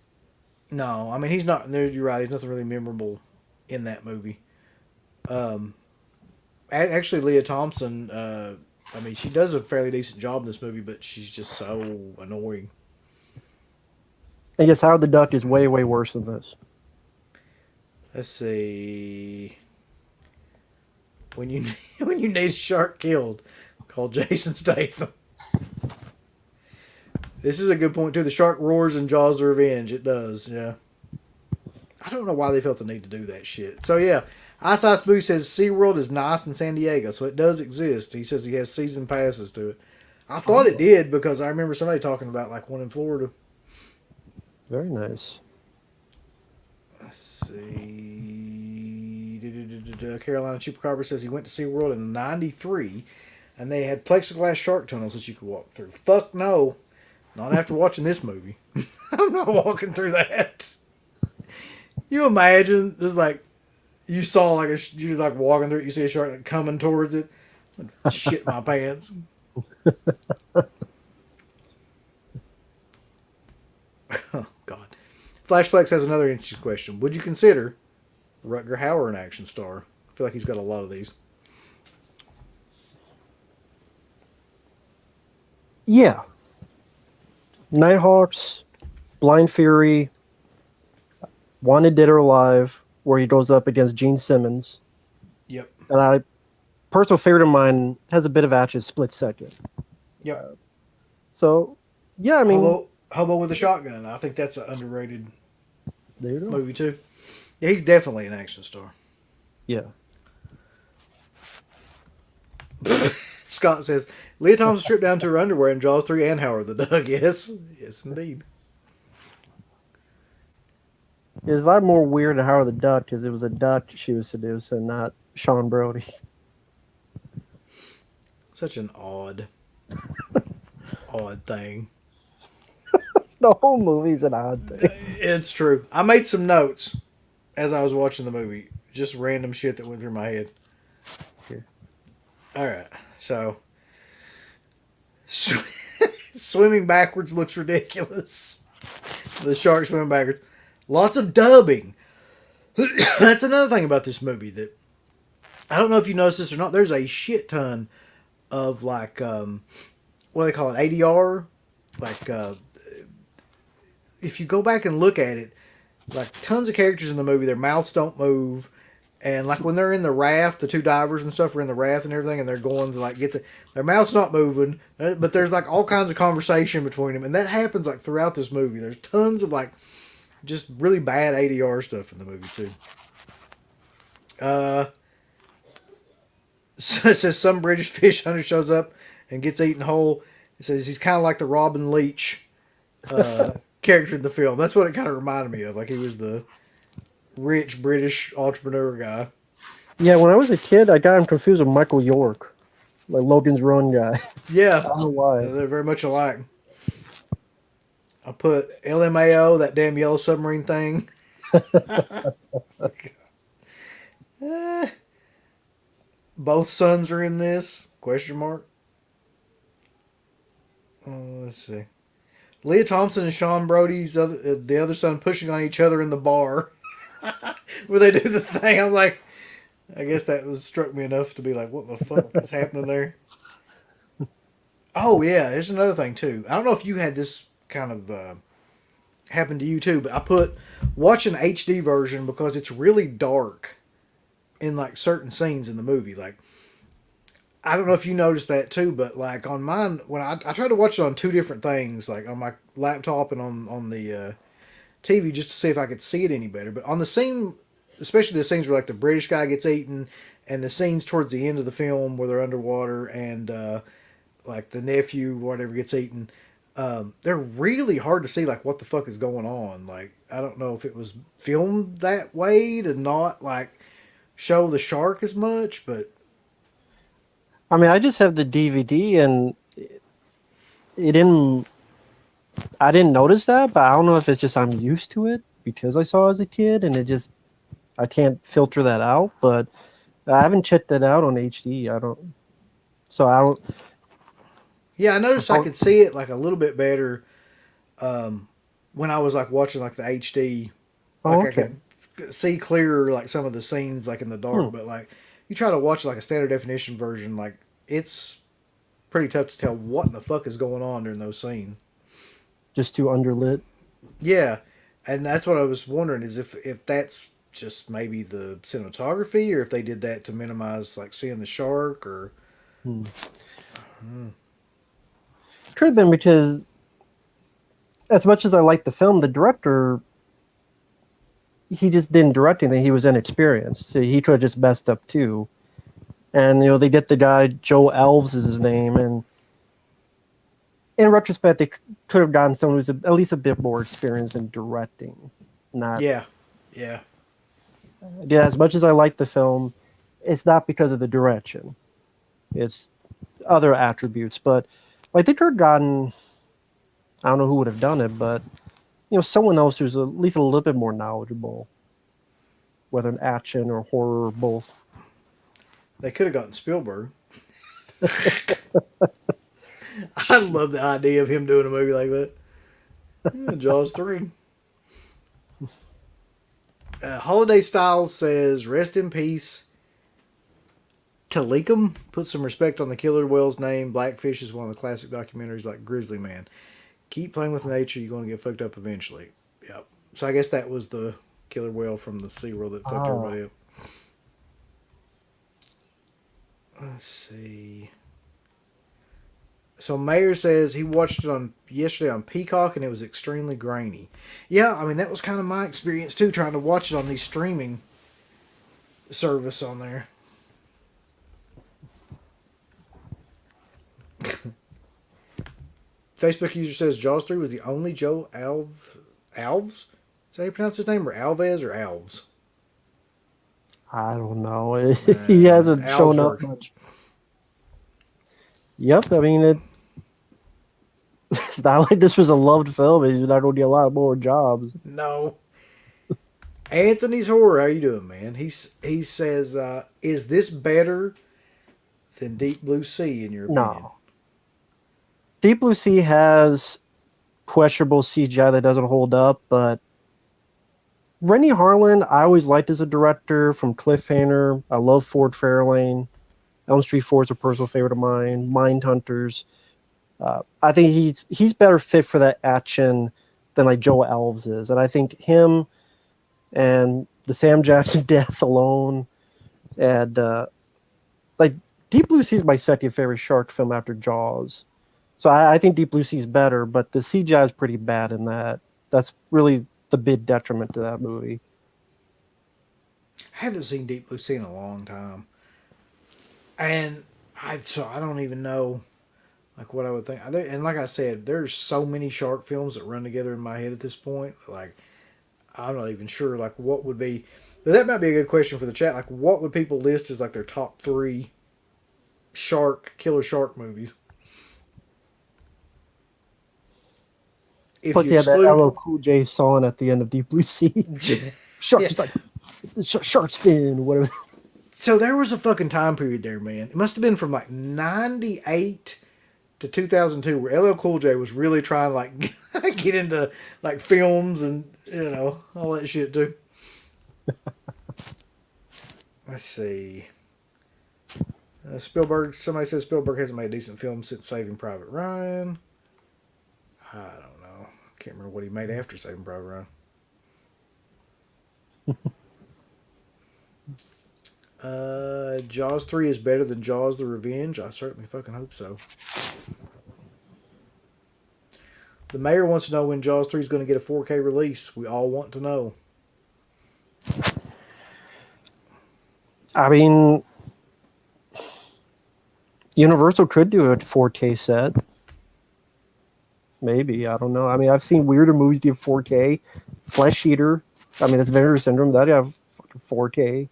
No, I mean, he's not. You're right. He's nothing really memorable in that movie. Actually, Leah Thompson. I mean, she does a fairly decent job in this movie, but she's just so annoying. I guess Howard the Duck is way, way worse than this. Let's see. When you need a shark killed, call Jason Statham. This is a good point too. The shark roars in Jaws: The Revenge. It does, yeah. I don't know why they felt the need to do that shit. So yeah, Ice Ice Boo says SeaWorld is nice in San Diego, so it does exist. He says he has season passes to it. I thought it did because I remember somebody talking about like one in Florida. Very nice. Let's see. Carolina Chupacabra says he went to SeaWorld in '93, and they had plexiglass shark tunnels that you could walk through. Fuck no. Not after watching this movie. I'm not walking through that. You imagine this, like, you saw like you're like walking through it, you see a shark like coming towards it. I'd shit my pants. Oh God. Flashflex has another interesting question. Would you consider Rutger Hauer an action star? I feel like he's got a lot of these. Yeah. Nighthawks, Blind Fury, Wanted Dead or Alive, where he goes up against Gene Simmons. And I personal favorite of mine has a bit of action, Split Second. Yep. So, yeah, I mean, Hobo with a Shotgun. I think that's an underrated there you go. movie too. Yeah, he's definitely an action star. Yeah. Scott says, Leah Thompson stripped down to her underwear in Jaws 3 and Howard the Duck. Yes. Yes, indeed. It's a lot more weird than Howard the Duck because it was a duck she was seducing, not Sean Brody. Such an odd thing. The whole movie's an odd thing. It's true. I made some notes as I was watching the movie. Just random shit that went through my head. Here. All right. So, swimming backwards looks ridiculous. The shark swimming backwards. Lots of dubbing. That's another thing about this movie that I don't know if you noticed this or not. There's a shit ton of like what do they call it? ADR. Like if you go back and look at it, like tons of characters in the movie, their mouths don't move. And like when they're in the raft, the two divers and stuff are in the raft and everything, and they're going to like their mouth's not moving, but there's like all kinds of conversation between them, and that happens like throughout this movie. There's tons of like just really bad ADR stuff in the movie too. So it says some British fish hunter shows up and gets eaten whole. It says he's kind of like the Robin Leach character in the film. That's what it kind of reminded me of. Like he was the rich British entrepreneur guy. Yeah, when I was a kid, I got him confused with Michael York, like Logan's Run guy. Yeah, I don't know why. they're very much alike. I put LMAO, that damn yellow submarine thing. Both sons are in this? Question mark. Let's see. Leah Thompson and Sean Brody's the other son pushing on each other in the bar. Where they do the thing. I'm like, I guess that was struck me enough to be like, what the fuck is happening there? Oh, yeah. There's another thing, too. I don't know if you had this kind of happen to you, too, but I put watch an HD version because it's really dark in like certain scenes in the movie. Like, I don't know if you noticed that, too, but like on mine, when I tried to watch it on two different things, like on my laptop and on the TV just to see if I could see it any better. But on the scene, especially the scenes where like the British guy gets eaten and the scenes towards the end of the film where they're underwater and like the nephew or whatever gets eaten, they're really hard to see like what the fuck is going on. Like, I don't know if it was filmed that way to not like show the shark as much, but I mean, I just have the DVD and I didn't notice that, but I don't know if it's just I'm used to it because I saw it as a kid and I can't filter that out, but I haven't checked that out on HD. yeah, I noticed I could see it like a little bit better when I was like watching like the HD. Like okay. I could see clearer like some of the scenes like in the dark, but like you try to watch like a standard definition version, like it's pretty tough to tell what the fuck is going on during those scenes. Just too underlit. Yeah, and that's what I was wondering is if that's just maybe the cinematography or if they did that to minimize like seeing the shark or. Could have been because, as much as I like the film, the director, he just didn't direct anything. He was inexperienced. So he could have just messed up too. And, they get the guy, Joe Elves is his name. And in retrospect, they could have gotten someone who's at least a bit more experienced in directing. Not. Yeah. Yeah, as much as I like the film, it's not because of the direction. It's other attributes. But like they could have gotten, I don't know who would have done it, but someone else who's at least a little bit more knowledgeable, whether in action or horror or both. They could have gotten Spielberg. I love the idea of him doing a movie like that. Yeah, Jaws 3. Holiday Style says, rest in peace. Talikum, put some respect on the killer whale's name. Blackfish is one of the classic documentaries like Grizzly Man. Keep playing with nature, you're going to get fucked up eventually. Yep. So I guess that was the killer whale from the SeaWorld that fucked everybody up. Let's see. So Mayor says he watched it on yesterday on Peacock and it was extremely grainy. Yeah, I mean that was kind of my experience too, trying to watch it on these streaming service on there. Facebook user says Jaws 3 was the only Joe Alves? Is that how you pronounce his name? Or Alves or Alves? I don't know. He hasn't shown up much. Yep, I mean, it's not like this was a loved film. He's not going to get a lot more jobs. No. Anthony's Horror, how you doing, man? He says, is this better than Deep Blue Sea, in your opinion? No. Deep Blue Sea has questionable CGI that doesn't hold up, but Rennie Harlan, I always liked as a director from Cliffhanger. I love Ford Fairlane. Elm Street 4 is a personal favorite of mine. Mindhunters. I think he's better fit for that action than like Joe Alves is. And I think him and the Sam Jackson death alone and like Deep Blue Sea is my second favorite shark film after Jaws. So I think Deep Blue Sea is better, but the CGI is pretty bad in that. That's really the big detriment to that movie. I haven't seen Deep Blue Sea in a long time. And I don't even know like what I would think. And like I said, there's so many shark films that run together in my head at this point. Like I'm not even sure like what would be. But that might be a good question for the chat. Like what would people list as like their top 3 killer shark movies? If Plus, that LL Cool J song at the end of Deep Blue Sea. Shark, it's like shark's fin, whatever. So there was a fucking time period there, man. It must have been from like 98 to 2002 where LL Cool J was really trying to like get into like films and, you know, all that shit too. Let's see. Spielberg, somebody says Spielberg hasn't made a decent film since Saving Private Ryan. I don't know. I can't remember what he made after Saving Private Ryan. Jaws 3 is better than Jaws the Revenge. I certainly fucking hope so. The mayor wants to know when Jaws 3 is going to get a 4K release. We all want to know. I mean, Universal could do a 4K set. Maybe, I don't know. I mean, I've seen weirder movies do 4K. Flesh Eater. I mean, that's Vinegar Syndrome. That'd have fucking 4K.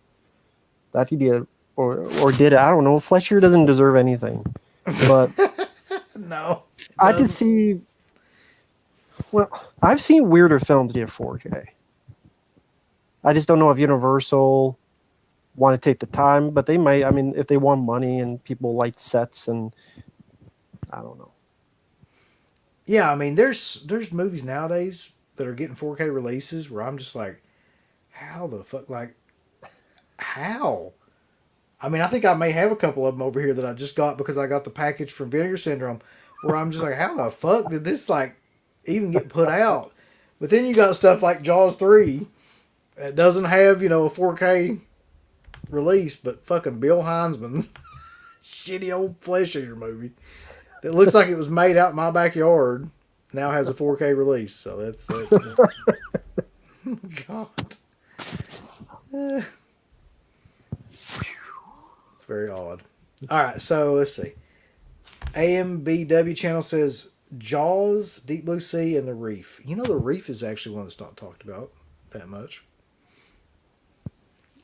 That he did, or did it? I don't know. Flesh Eater doesn't deserve anything. But no, I could see. Well, I've seen weirder films do 4K. I just don't know if Universal want to take the time, but they might. I mean, if they want money and people like sets, and I don't know. Yeah, I mean, there's movies nowadays that are getting 4K releases where I'm just like, how the fuck, like, how? I mean, I think I may have a couple of them over here that I just got because I got the package from Vinegar Syndrome, where I'm just like, how the fuck did this like even get put out? But then you got stuff like Jaws 3 that doesn't have, you know, a 4K release, but fucking Bill Heinzman's shitty old Flesh Eater movie that looks like it was made out in my backyard now has a 4K release. So that's God. It's very odd. All right, so let's see. AMBW channel says Jaws, Deep Blue Sea, and The Reef. You know, The Reef is actually one that's not talked about that much.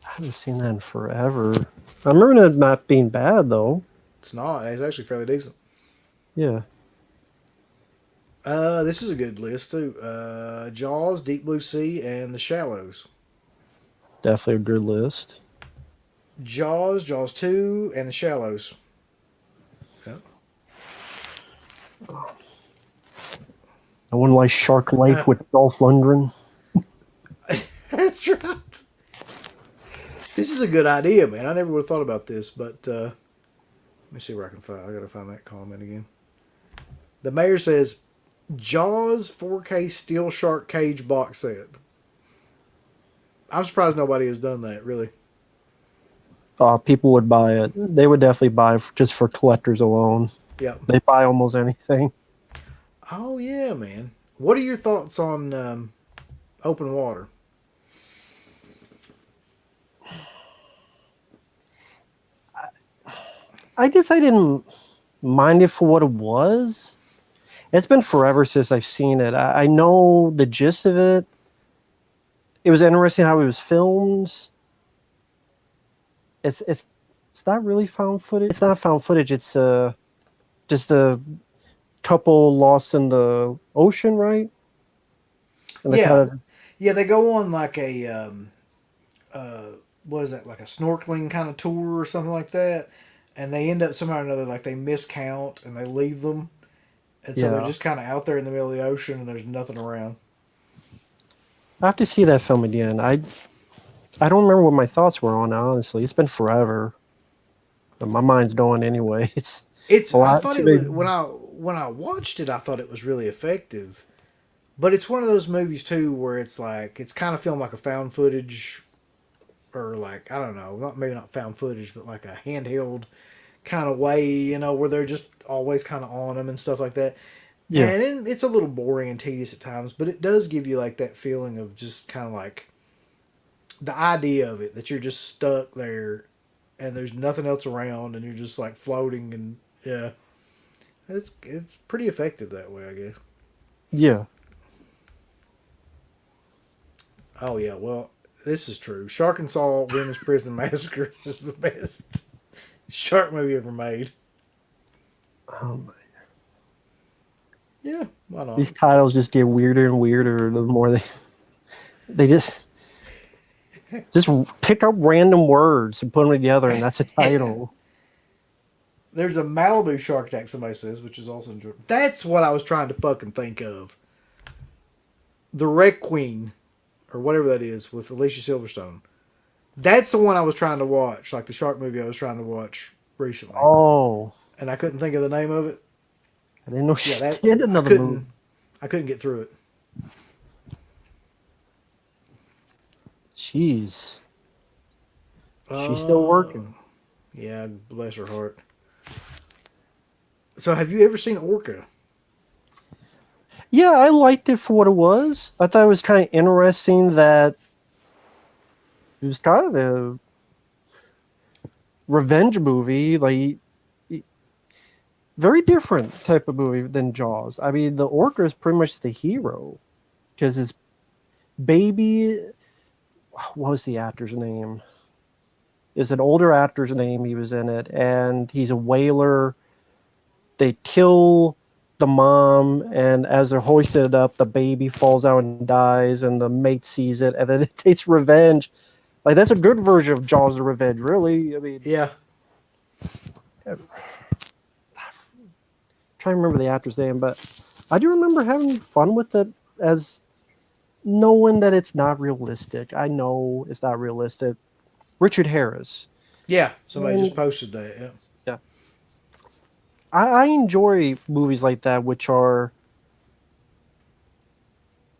I haven't seen that in forever. I remember it not being bad, though. It's not. It's actually fairly decent. Yeah. This is a good list, too. Jaws, Deep Blue Sea, and The Shallows. Definitely a good list. Jaws, Jaws 2, and The Shallows. Yep. I wouldn't like Shark Lake with Dolph Lundgren. That's right. This is a good idea, man. I never would have thought about this, but let me see where I can find. I gotta find that comment again. The mayor says Jaws 4K Steel Shark Cage box set. I'm surprised nobody has done that, really. people would buy it. They would definitely buy it just for collectors alone. Yep. They buy almost anything. Oh yeah, man. What are your thoughts on Open Water? I guess I didn't mind it for what it was. It's been forever since I've seen it. I know the gist of it. It was interesting how it was filmed. It's not really found footage. It's not found footage. It's just a couple lost in the ocean, right? And they Yeah. kind of Yeah, they go on like a what is that, like a snorkeling kind of tour or something like that, and they end up somehow or another like they miscount and they leave them, and so they're yeah. just kind of out there in the middle of the ocean and there's nothing around. I have to see that film again. I don't remember what my thoughts were on it, honestly. It's been forever. But my mind's going anyway. It's It's a I lot thought too it was big. when I watched it I thought it was really effective, but it's one of those movies too where it's like it's kind of filmed like a found footage or like I don't know, not maybe not found footage, but like a handheld kind of way, where they're just always kind of on them and stuff like that. Yeah. And it's a little boring and tedious at times, but it does give you like that feeling of just kind of like the idea of it that you're just stuck there and there's nothing else around and you're just like floating and yeah, it's pretty effective that way, I guess. Yeah. Oh yeah, well this is true. Shark and Salt Women's Prison Massacre is the best shark movie ever made. Um, Yeah, why not? these titles just get weirder and weirder the more they just pick up random words and put them together, and that's a title. There's a Malibu shark attack, somebody says, which is also enjoyable. That's what I was trying to fucking think of. The Wreck Queen, or whatever that is, with Alicia Silverstone. That's the one I was trying to watch, like the shark movie I was trying to watch recently. Oh, And I couldn't think of the name of it. I didn't know Yeah, she that did I another couldn't movie. I couldn't get through it. Jeez, she's still working. Yeah, bless her heart. So have you ever seen Orca? Yeah, I liked it for what it was. I thought it was kind of interesting that it was kind of a revenge movie, like very different type of movie than Jaws. I mean, the orca is pretty much the hero because his baby, what was the actor's name? It's an older actor's name. He was in it, and he's a whaler. They kill the mom, and as they're hoisting it up, the baby falls out and dies, and the mate sees it, and then it takes revenge. Like, that's a good version of Jaws of Revenge, really. I mean, Yeah. trying to remember the actor's name, but I do remember having fun with it as knowing that it's not realistic. I know it's not realistic. Richard Harris. Yeah. Somebody just And, posted that. Yeah. yeah. I enjoy movies like that, which are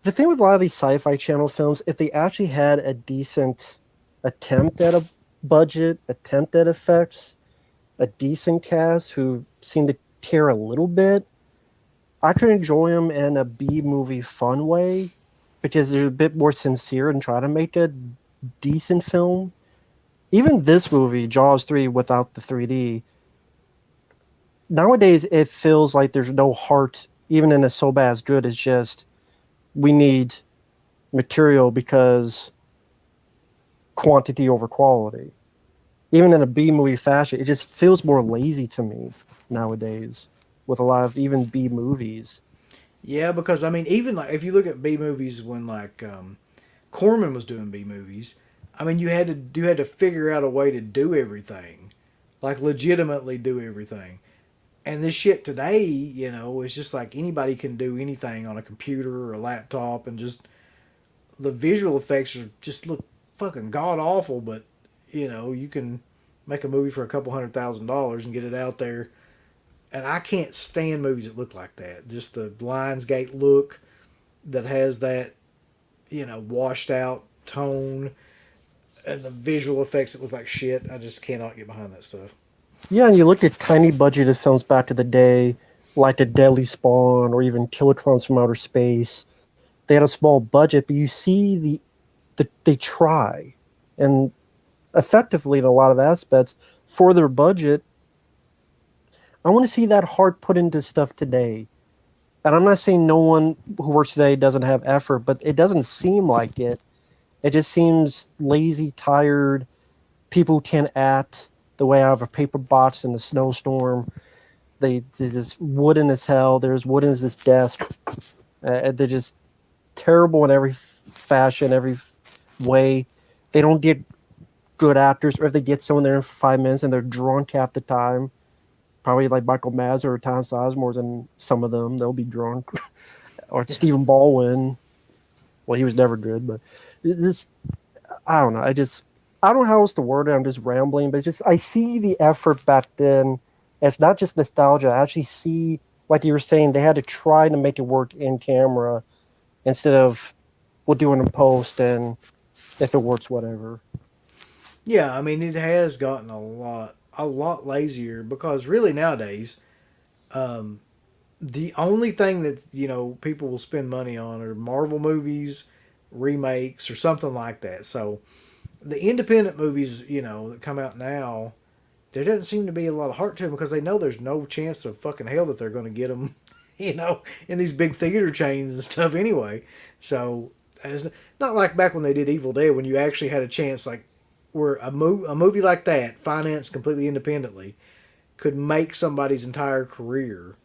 the thing with a lot of these sci-fi channel films, if they actually had a decent attempt at a budget, attempt at effects, a decent cast who seem to care a little bit, I could enjoy them in a B movie fun way because they're a bit more sincere and try to make a decent film. Even this movie, Jaws 3 without the 3D, nowadays it feels like there's no heart even in a so bad as good. It's just we need material because quantity over quality. Even in a B movie fashion, it just feels more lazy to me nowadays with a lot of even B movies. Yeah, because I mean, even like if you look at B movies when like Corman was doing B movies, I mean, you had to figure out a way to do everything, like legitimately do everything. And this shit today, is just like anybody can do anything on a computer or a laptop, and just the visual effects are just look fucking god awful. But you can make a movie for a couple $100,000 and get it out there. And I can't stand movies that look like that. Just the Lionsgate look that has that, washed out tone. and the visual effects that look like shit. I just cannot get behind that stuff. Yeah, and you look at tiny budgeted films back to the day, like A Deadly Spawn or even Killer Clowns from Outer Space. They had a small budget, but you see they try, and effectively in a lot of aspects for their budget. I want to see that heart put into stuff today. And I'm not saying no one who works today doesn't have effort, but it doesn't seem like it. It just seems lazy, tired. People who can't act the way out of a paper box in a snowstorm. They're just wooden as hell. They're as wooden as this desk. They're just terrible in every fashion, every way. They don't get good actors, or if they get someone there for 5 minutes and they're drunk half the time, probably like Michael Mazur or Tom Sizemore than some of them, they'll be drunk. Or Stephen Baldwin. Well, he was never good, but just I don't know. I don't know how else to word it. I'm just rambling, but just I see the effort back then. It's not just nostalgia. I actually see, like you were saying, they had to try to make it work in camera instead of we'll do it in post, and if it works, whatever. Yeah, I mean it has gotten a lot lazier because really nowadays, the only thing that people will spend money on are Marvel movies, remakes, or something like that. So the independent movies, that come out now, there doesn't seem to be a lot of heart to them because they know there's no chance of fucking hell that they're going to get them, in these big theater chains and stuff anyway. So it's not like back when they did Evil Dead when you actually had a chance, like where a movie like that, financed completely independently, could make somebody's entire career,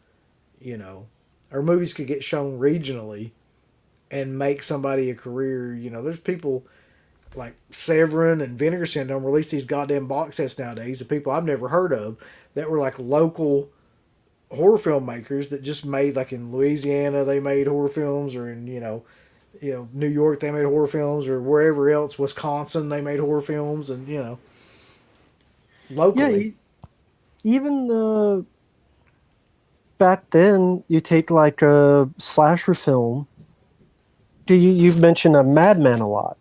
or movies could get shown regionally and make somebody a career. There's people like Severin and Vinegar Syndrome release these goddamn box sets nowadays of people I've never heard of that were like local horror filmmakers that just made, like in Louisiana they made horror films, or in New York they made horror films, or wherever else, Wisconsin they made horror films, and Yeah, locally. even back then, you take like a slasher film. You've mentioned a Madman a lot.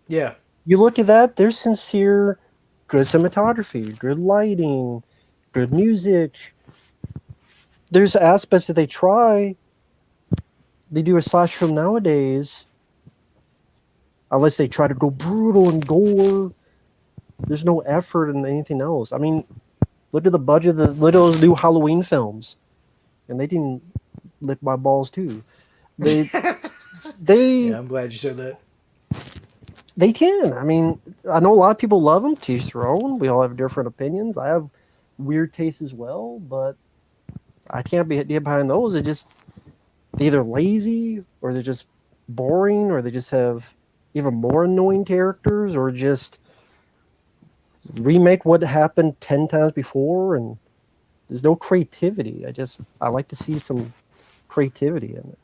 Yeah. You look at that, there's sincere, good cinematography, good lighting, good music. There's aspects that they try. They do a slash film nowadays, unless they try to go brutal and gore. There's no effort in anything else. I mean, look at the budget of the little new Halloween films, and they didn't lick my balls too. They they Yeah, I'm glad you said that. They can. I mean, I know a lot of people love them. To each their own. We all have different opinions. I have weird tastes as well, but I can't get behind those. They're either lazy, or they're just boring, or they just have even more annoying characters, or just remake what happened 10 times before, and there's no creativity. I like to see some creativity in it.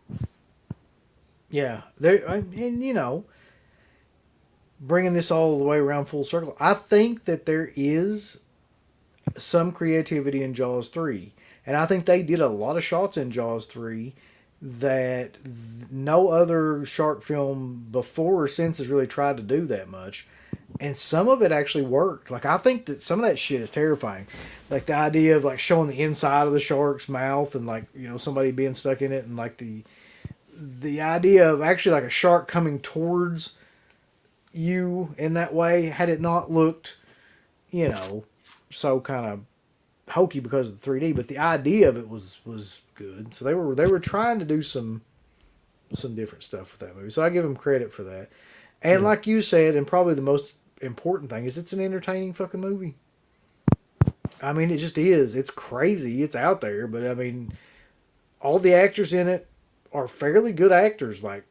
Yeah, and bringing this all the way around full circle, I think that there is some creativity in Jaws 3. And I think they did a lot of shots in Jaws 3 that no other shark film before or since has really tried to do that much. And some of it actually worked. Like, I think that some of that shit is terrifying. Like the idea of like showing the inside of the shark's mouth, and like, somebody being stuck in it, and like the idea of actually like a shark coming towards you in that way, had it not looked, you know, so kind of hokey because of the 3D, but the idea of it was good. So they were trying to do some different stuff with that movie. So I give them credit for that. And like you said, and probably the most important thing is it's an entertaining fucking movie. I mean, it just is. It's crazy. It's out there, but I mean, all the actors in it are fairly good actors. Like,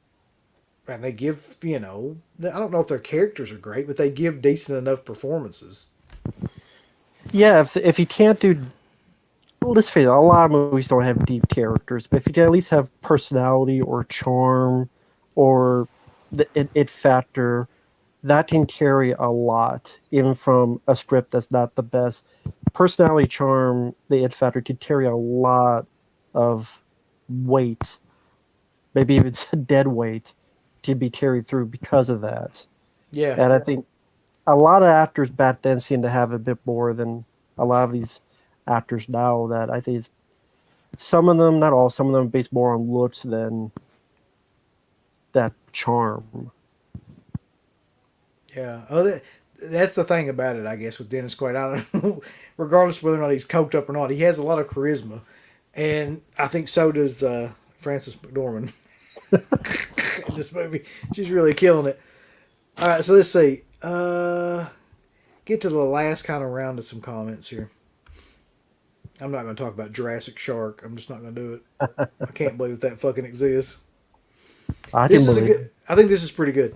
and they give, I don't know if their characters are great, but they give decent enough performances. Yeah, if you can't do, let's face it, a lot of movies don't have deep characters, but if you can at least have personality or charm or the it factor, that can carry a lot, even from a script that's not the best. Personality, charm, the it factor could carry a lot of weight, maybe even dead weight, to be carried through because of that. Yeah. And I think a lot of actors back then seemed to have a bit more than a lot of these actors now. That I think is some of them, not all, some of them based more on looks than that charm. Yeah. That's the thing about it, I guess, with Dennis Quaid. I don't know, regardless of whether or not he's coked up or not, he has a lot of charisma, and I think so does Frances McDormand in this movie. She's really killing it. All right, so let's see. Get to the last kind of round of some comments here. I'm not going to talk about Jurassic Shark. I'm just not going to do it. I can't believe that fucking exists. I can believe. I think this is pretty good.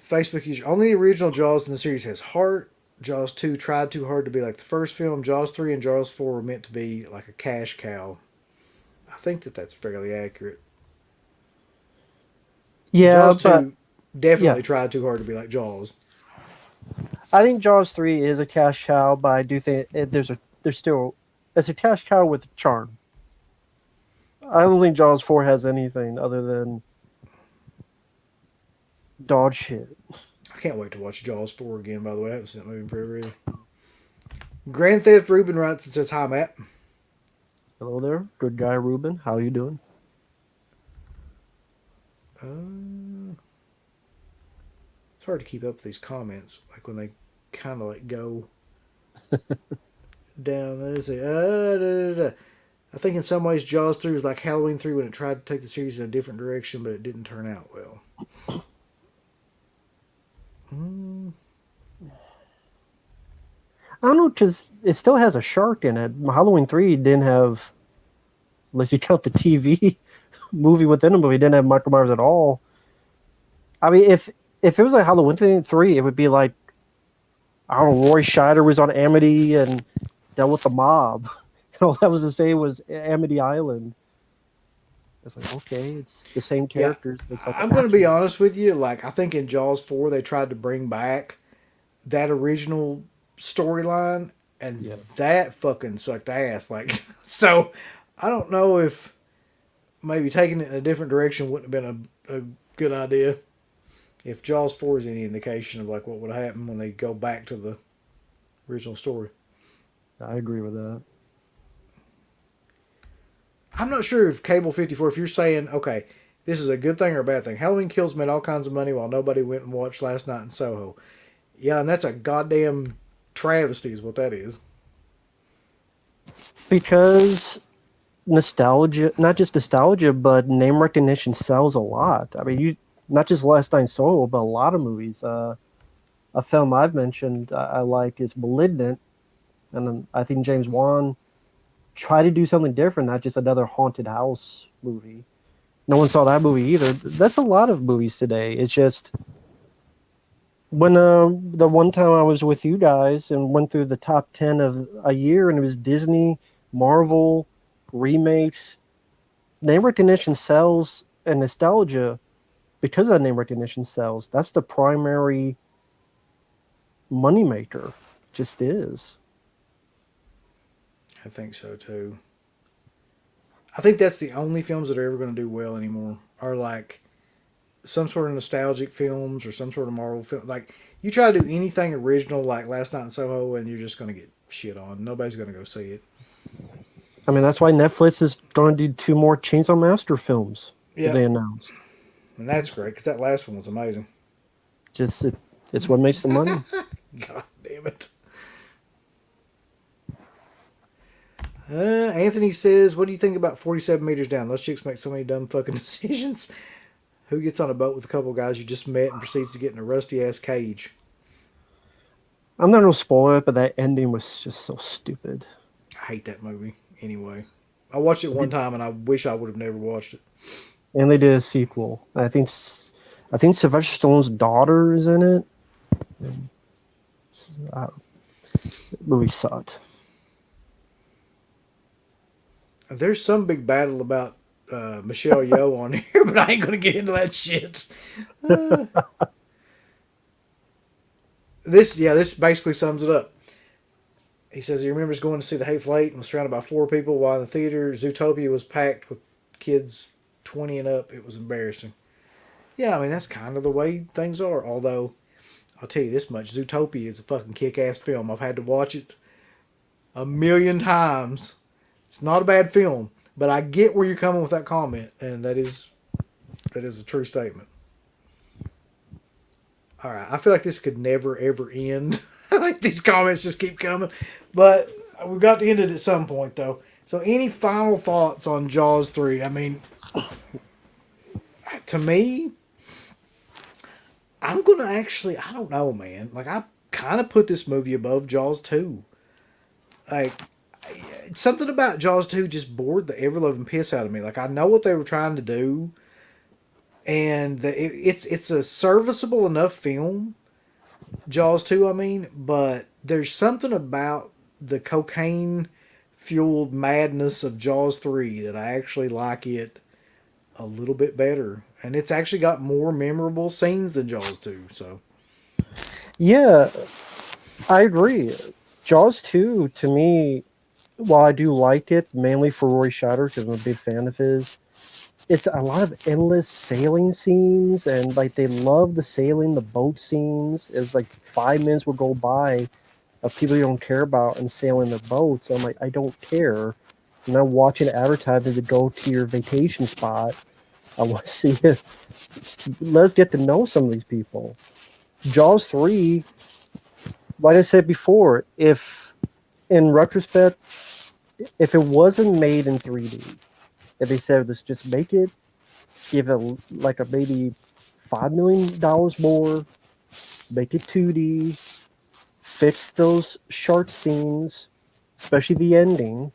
Facebook user. Only the original Jaws in the series has heart. Jaws 2 tried too hard to be like the first film. Jaws 3 and Jaws 4 were meant to be like a cash cow. I think that's fairly accurate. Yeah, Jaws 2 but definitely tried too hard to be like Jaws. I think Jaws 3 is a cash cow, but I do think there's still it's a cash cow with charm. I don't think Jaws 4 has anything other than dog shit. I can't wait to watch Jaws 4 again, by the way. I haven't seen that movie in forever either. Grand Theft Ruben writes and says, "Hi, Matt." Hello there, good guy Ruben. How you doing? It's hard to keep up with these comments, like when they kind of like go down. Let's see. I think in some ways Jaws 3 was like Halloween 3 when it tried to take the series in a different direction, but it didn't turn out well. I don't know, because it still has a shark in it. Halloween 3 didn't have, unless you count the TV movie within the movie, didn't have Michael Myers at all. I mean, if it was like Halloween 3, it would be like, I don't know, Roy Scheider was on Amity and dealt with the mob. And all that was to say was Amity Island. It's like, okay, it's the same characters. Yeah, it's like I'm going to be honest with you. Like, I think in Jaws 4, they tried to bring back that original storyline, and that fucking sucked ass. Like, so I don't know if maybe taking it in a different direction wouldn't have been a good idea. If Jaws 4 is any indication of like what would happen when they go back to the original story. I agree with that. I'm not sure if Cable 54, if you're saying, okay, this is a good thing or a bad thing. Halloween Kills made all kinds of money while nobody went and watched Last Night in Soho. Yeah, and that's a goddamn travesty is what that is. Because nostalgia, not just nostalgia, but name recognition sells a lot. I mean, not just Last Night in Soho, but a lot of movies. A film I've mentioned I like is Malignant, and I think James Wan tried to do something different, not just another haunted house movie. No one saw that movie either. That's a lot of movies today. It's just when the one time I was with you guys and went through the top 10 of a year, and it was Disney, Marvel, remakes, name recognition sells, and nostalgia, because that name recognition sells, that's the primary moneymaker. Just is. I think so too. I think that's the only films that are ever going to do well anymore are like some sort of nostalgic films or some sort of Marvel film. Like, you try to do anything original like Last Night in Soho and you're just going to get shit on. Nobody's going to go see it. I mean, that's why Netflix is going to do 2 more Chainsaw Master films that they announced. And that's great because that last one was amazing. Just it's what makes the money. God damn it. Anthony says, "What do you think about 47 Meters Down? Those chicks make so many dumb fucking decisions. Who gets on a boat with a couple guys you just met and proceeds to get in a rusty ass cage?" I'm not going to spoil it, but that ending was just so stupid. I hate that movie anyway. I watched it one time and I wish I would have never watched it. And they did a sequel. I think Sylvester Stallone's daughter is in it. The movie sucked. There's some big battle about Michelle Yeoh on here, but I ain't going to get into that shit. This basically sums it up. He says he remembers going to see The Hateful Eight and was surrounded by 4 people while in the theater. Zootopia was packed with kids 20 and up. It was embarrassing. Yeah, I mean, that's kind of the way things are. Although, I'll tell you this much: Zootopia is a fucking kick-ass film. I've had to watch it a million times. It's not a bad film, but I get where you're coming with that comment, and that is a true statement. All right, I feel like this could never ever end. Like these comments just keep coming, but we've got to end it at some point, though. So, any final thoughts on Jaws 3? I mean, to me, I'm gonna actually, I don't know, man. Like, I kind of put this movie above Jaws 2. Like, something about Jaws 2 just bored the ever loving piss out of me. Like, I know what they were trying to do, and it's a serviceable enough film. Jaws 2, I mean, but there's something about the cocaine fueled madness of Jaws 3 that I actually like it a little bit better. And it's actually got more memorable scenes than Jaws 2. So, Yeah, I agree. Jaws 2, to me, while I do like it, mainly for Roy Scheider, because I'm a big fan of his, it's a lot of endless sailing scenes, and like they love the sailing, the boat scenes. It's like 5 minutes will go by of people you don't care about and sailing their boats. I'm like, I don't care. I'm not watching advertising to go to your vacation spot. I want to see it. Let's get to know some of these people. Jaws 3, like I said before, if in retrospect, if it wasn't made in 3D, if they said let's just make it, give it like a maybe $5 million more, make it 2D, fix those shark scenes, especially the ending.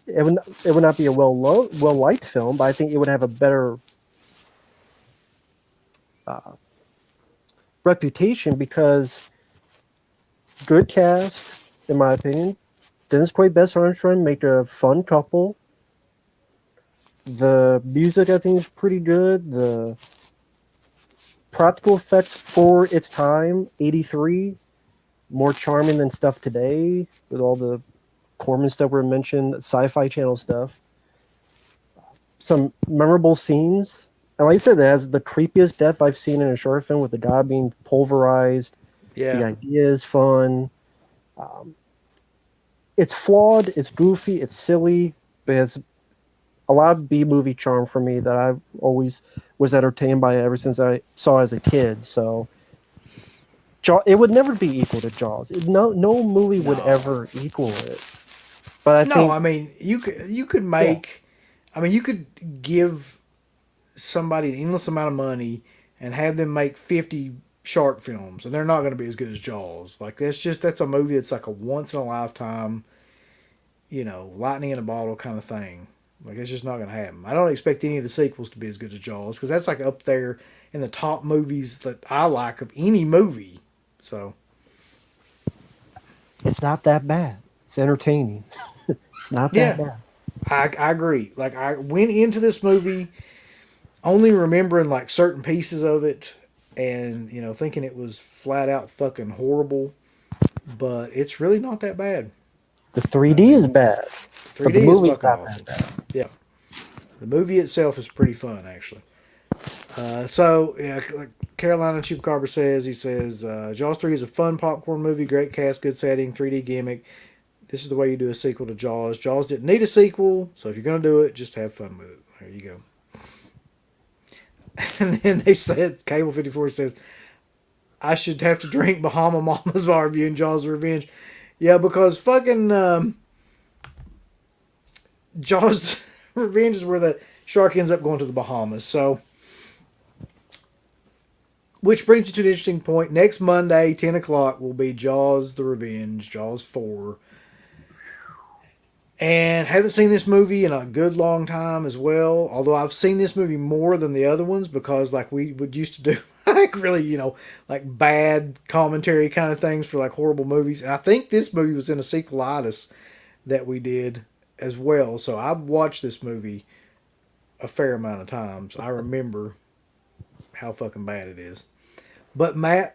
It would not be a well liked film, but I think it would have a better reputation because good cast, in my opinion. Dennis Quaid, Bess Armstrong make a fun couple. The music, I think, is pretty good. The practical effects for its time, 83, more charming than stuff today with all the Corman stuff we mentioned, Sci-Fi Channel stuff. Some memorable scenes. And like I said, it has the creepiest death I've seen in a short film with the guy being pulverized. yeah. The idea is fun. It's flawed, it's goofy, it's silly, but it's a lot of B-movie charm for me that I've always was entertained by ever since I saw as a kid. So it would never be equal to Jaws. No movie would ever equal it. But I think, I mean, you could make, I mean, you could give somebody an endless amount of money and have them make 50 shark films, and they're not going to be as good as Jaws. Like that's a movie that's like a once in a lifetime, lightning in a bottle kind of thing. Like it's just not going to happen. I don't expect any of the sequels to be as good as Jaws because that's like up there in the top movies that I like of any movie. So it's not that bad. It's entertaining. It's not that bad. I agree. Like I went into this movie only remembering like certain pieces of it and thinking it was flat out fucking horrible, but it's really not that bad. The 3D is bad, but the 3D is movie's fucking not awful. that bad. Yeah, the movie itself is pretty fun actually. So like Carolina Chupacabra says, he says Jaws 3 is a fun popcorn movie, great cast, good setting, 3D gimmick. This is the way you do a sequel to Jaws. Jaws didn't need a sequel, so if you're gonna do it, just have fun with it. There you go. And then they said, Cable 54 says, I should have to drink Bahama Mama's while reviewing Jaws Revenge. Yeah, because fucking Jaws Revenge is where the shark ends up going to the Bahamas. So, which brings you to an interesting point. Next Monday, 10 o'clock, will be Jaws the Revenge, Jaws 4. And haven't seen this movie in a good long time as well. Although I've seen this movie more than the other ones because like we would used to do like really, like bad commentary kind of things for like horrible movies. And I think this movie was in a sequelitis that we did as well. So I've watched this movie a fair amount of times. I remember how fucking bad it is. But Matt,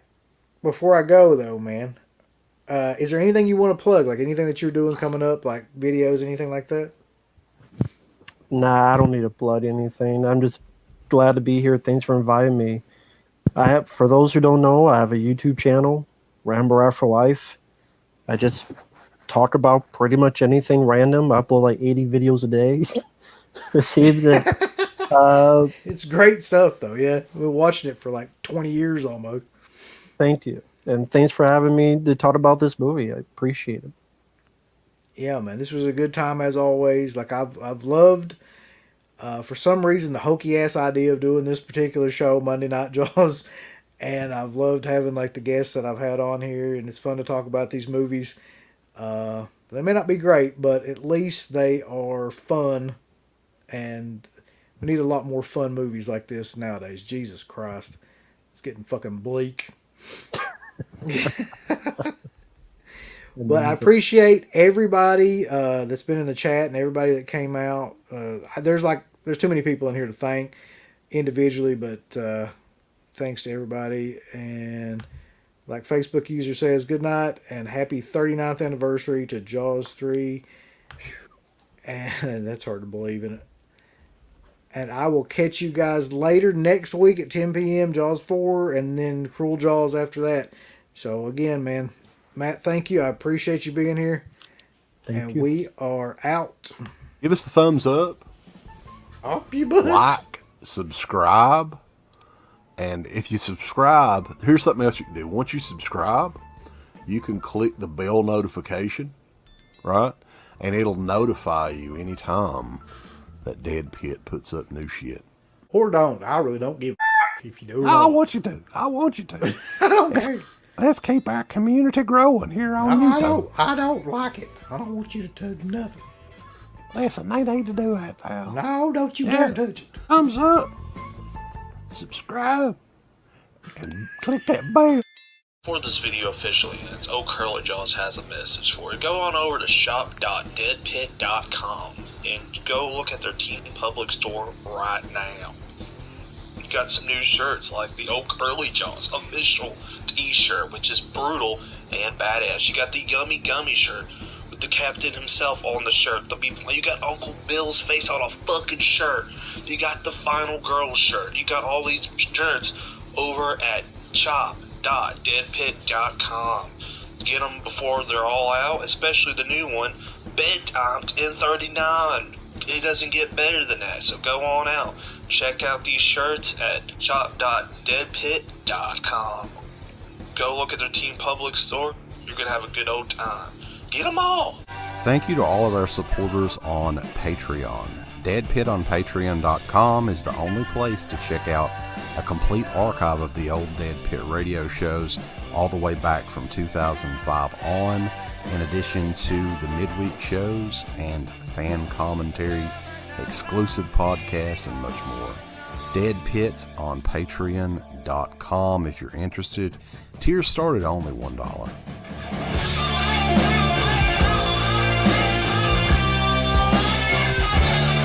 before I go though, man, is there anything you want to plug? Like anything that you're doing coming up, like videos, anything like that? Nah, I don't need to plug anything. I'm just glad to be here. Thanks for inviting me. For those who don't know, I have a YouTube channel, Rambo After Life. I just talk about pretty much anything random. I upload like 80 videos a day. It seems that. It's great stuff, though. Yeah, we're watching it for like 20 years almost. Thank you, and thanks for having me to talk about this movie. I appreciate it. Yeah, man, this was a good time as always. Like I've loved, for some reason, the hokey ass idea of doing this particular show, Monday Night Jaws, and I've loved having like the guests that I've had on here, and it's fun to talk about these movies. They may not be great, but at least they are fun, and we need a lot more fun movies like this nowadays. Jesus Christ, it's getting fucking bleak. But I appreciate everybody that's been in the chat and everybody that came out. There's too many people in here to thank individually, but thanks to everybody. And like Facebook user says, good night and happy 39th anniversary to Jaws 3. And that's hard to believe, isn't it? And I will catch you guys later next week at 10 p.m. Jaws 4 and then Cruel Jaws after that. So again, man, Matt, thank you. I appreciate you being here. Thank you. We are out. Give us the thumbs up. Up you butts. Like, subscribe. And if you subscribe, here's something else you can do. Once you subscribe, you can click the bell notification, right? And it'll notify you anytime that Dead Pit puts up new shit. Or don't. I really don't give a if you do or I not. want you to. I want you to. I don't care. Let's keep our community growing here on YouTube. I don't like it. I don't want you to do nothing. Listen, they need to do that, pal. No, don't you dare touch it. Thumbs up. Subscribe. And click that bell. For this video officially, it's Oh Curly Jaws has a message for you. Go on over to shop.deadpit.com and go look at their Teen Public store right now. You got some new shirts like the Oh Curly Jaws official t-shirt, which is brutal and badass. You got the Yummy Gummy shirt with the captain himself on the shirt. You got Uncle Bill's face on a fucking shirt. You got the Final Girl shirt. You got all these shirts over at shop.deadpit.com. Get them before they're all out, especially the new one, Bedtime's in 39. It doesn't get better than that, so go on out. Check out these shirts at shop.deadpit.com. Go look at their Teen Public store. You're going to have a good old time. Get them all! Thank you to all of our supporters on Patreon. Dead Pit on Patreon.com is the only place to check out a complete archive of the old Dead Pit radio shows all the way back from 2005 on, in addition to the midweek shows and fan commentaries, exclusive podcasts, and much more. Dead Pit on Patreon.com if you're interested. Tiers start at only $1.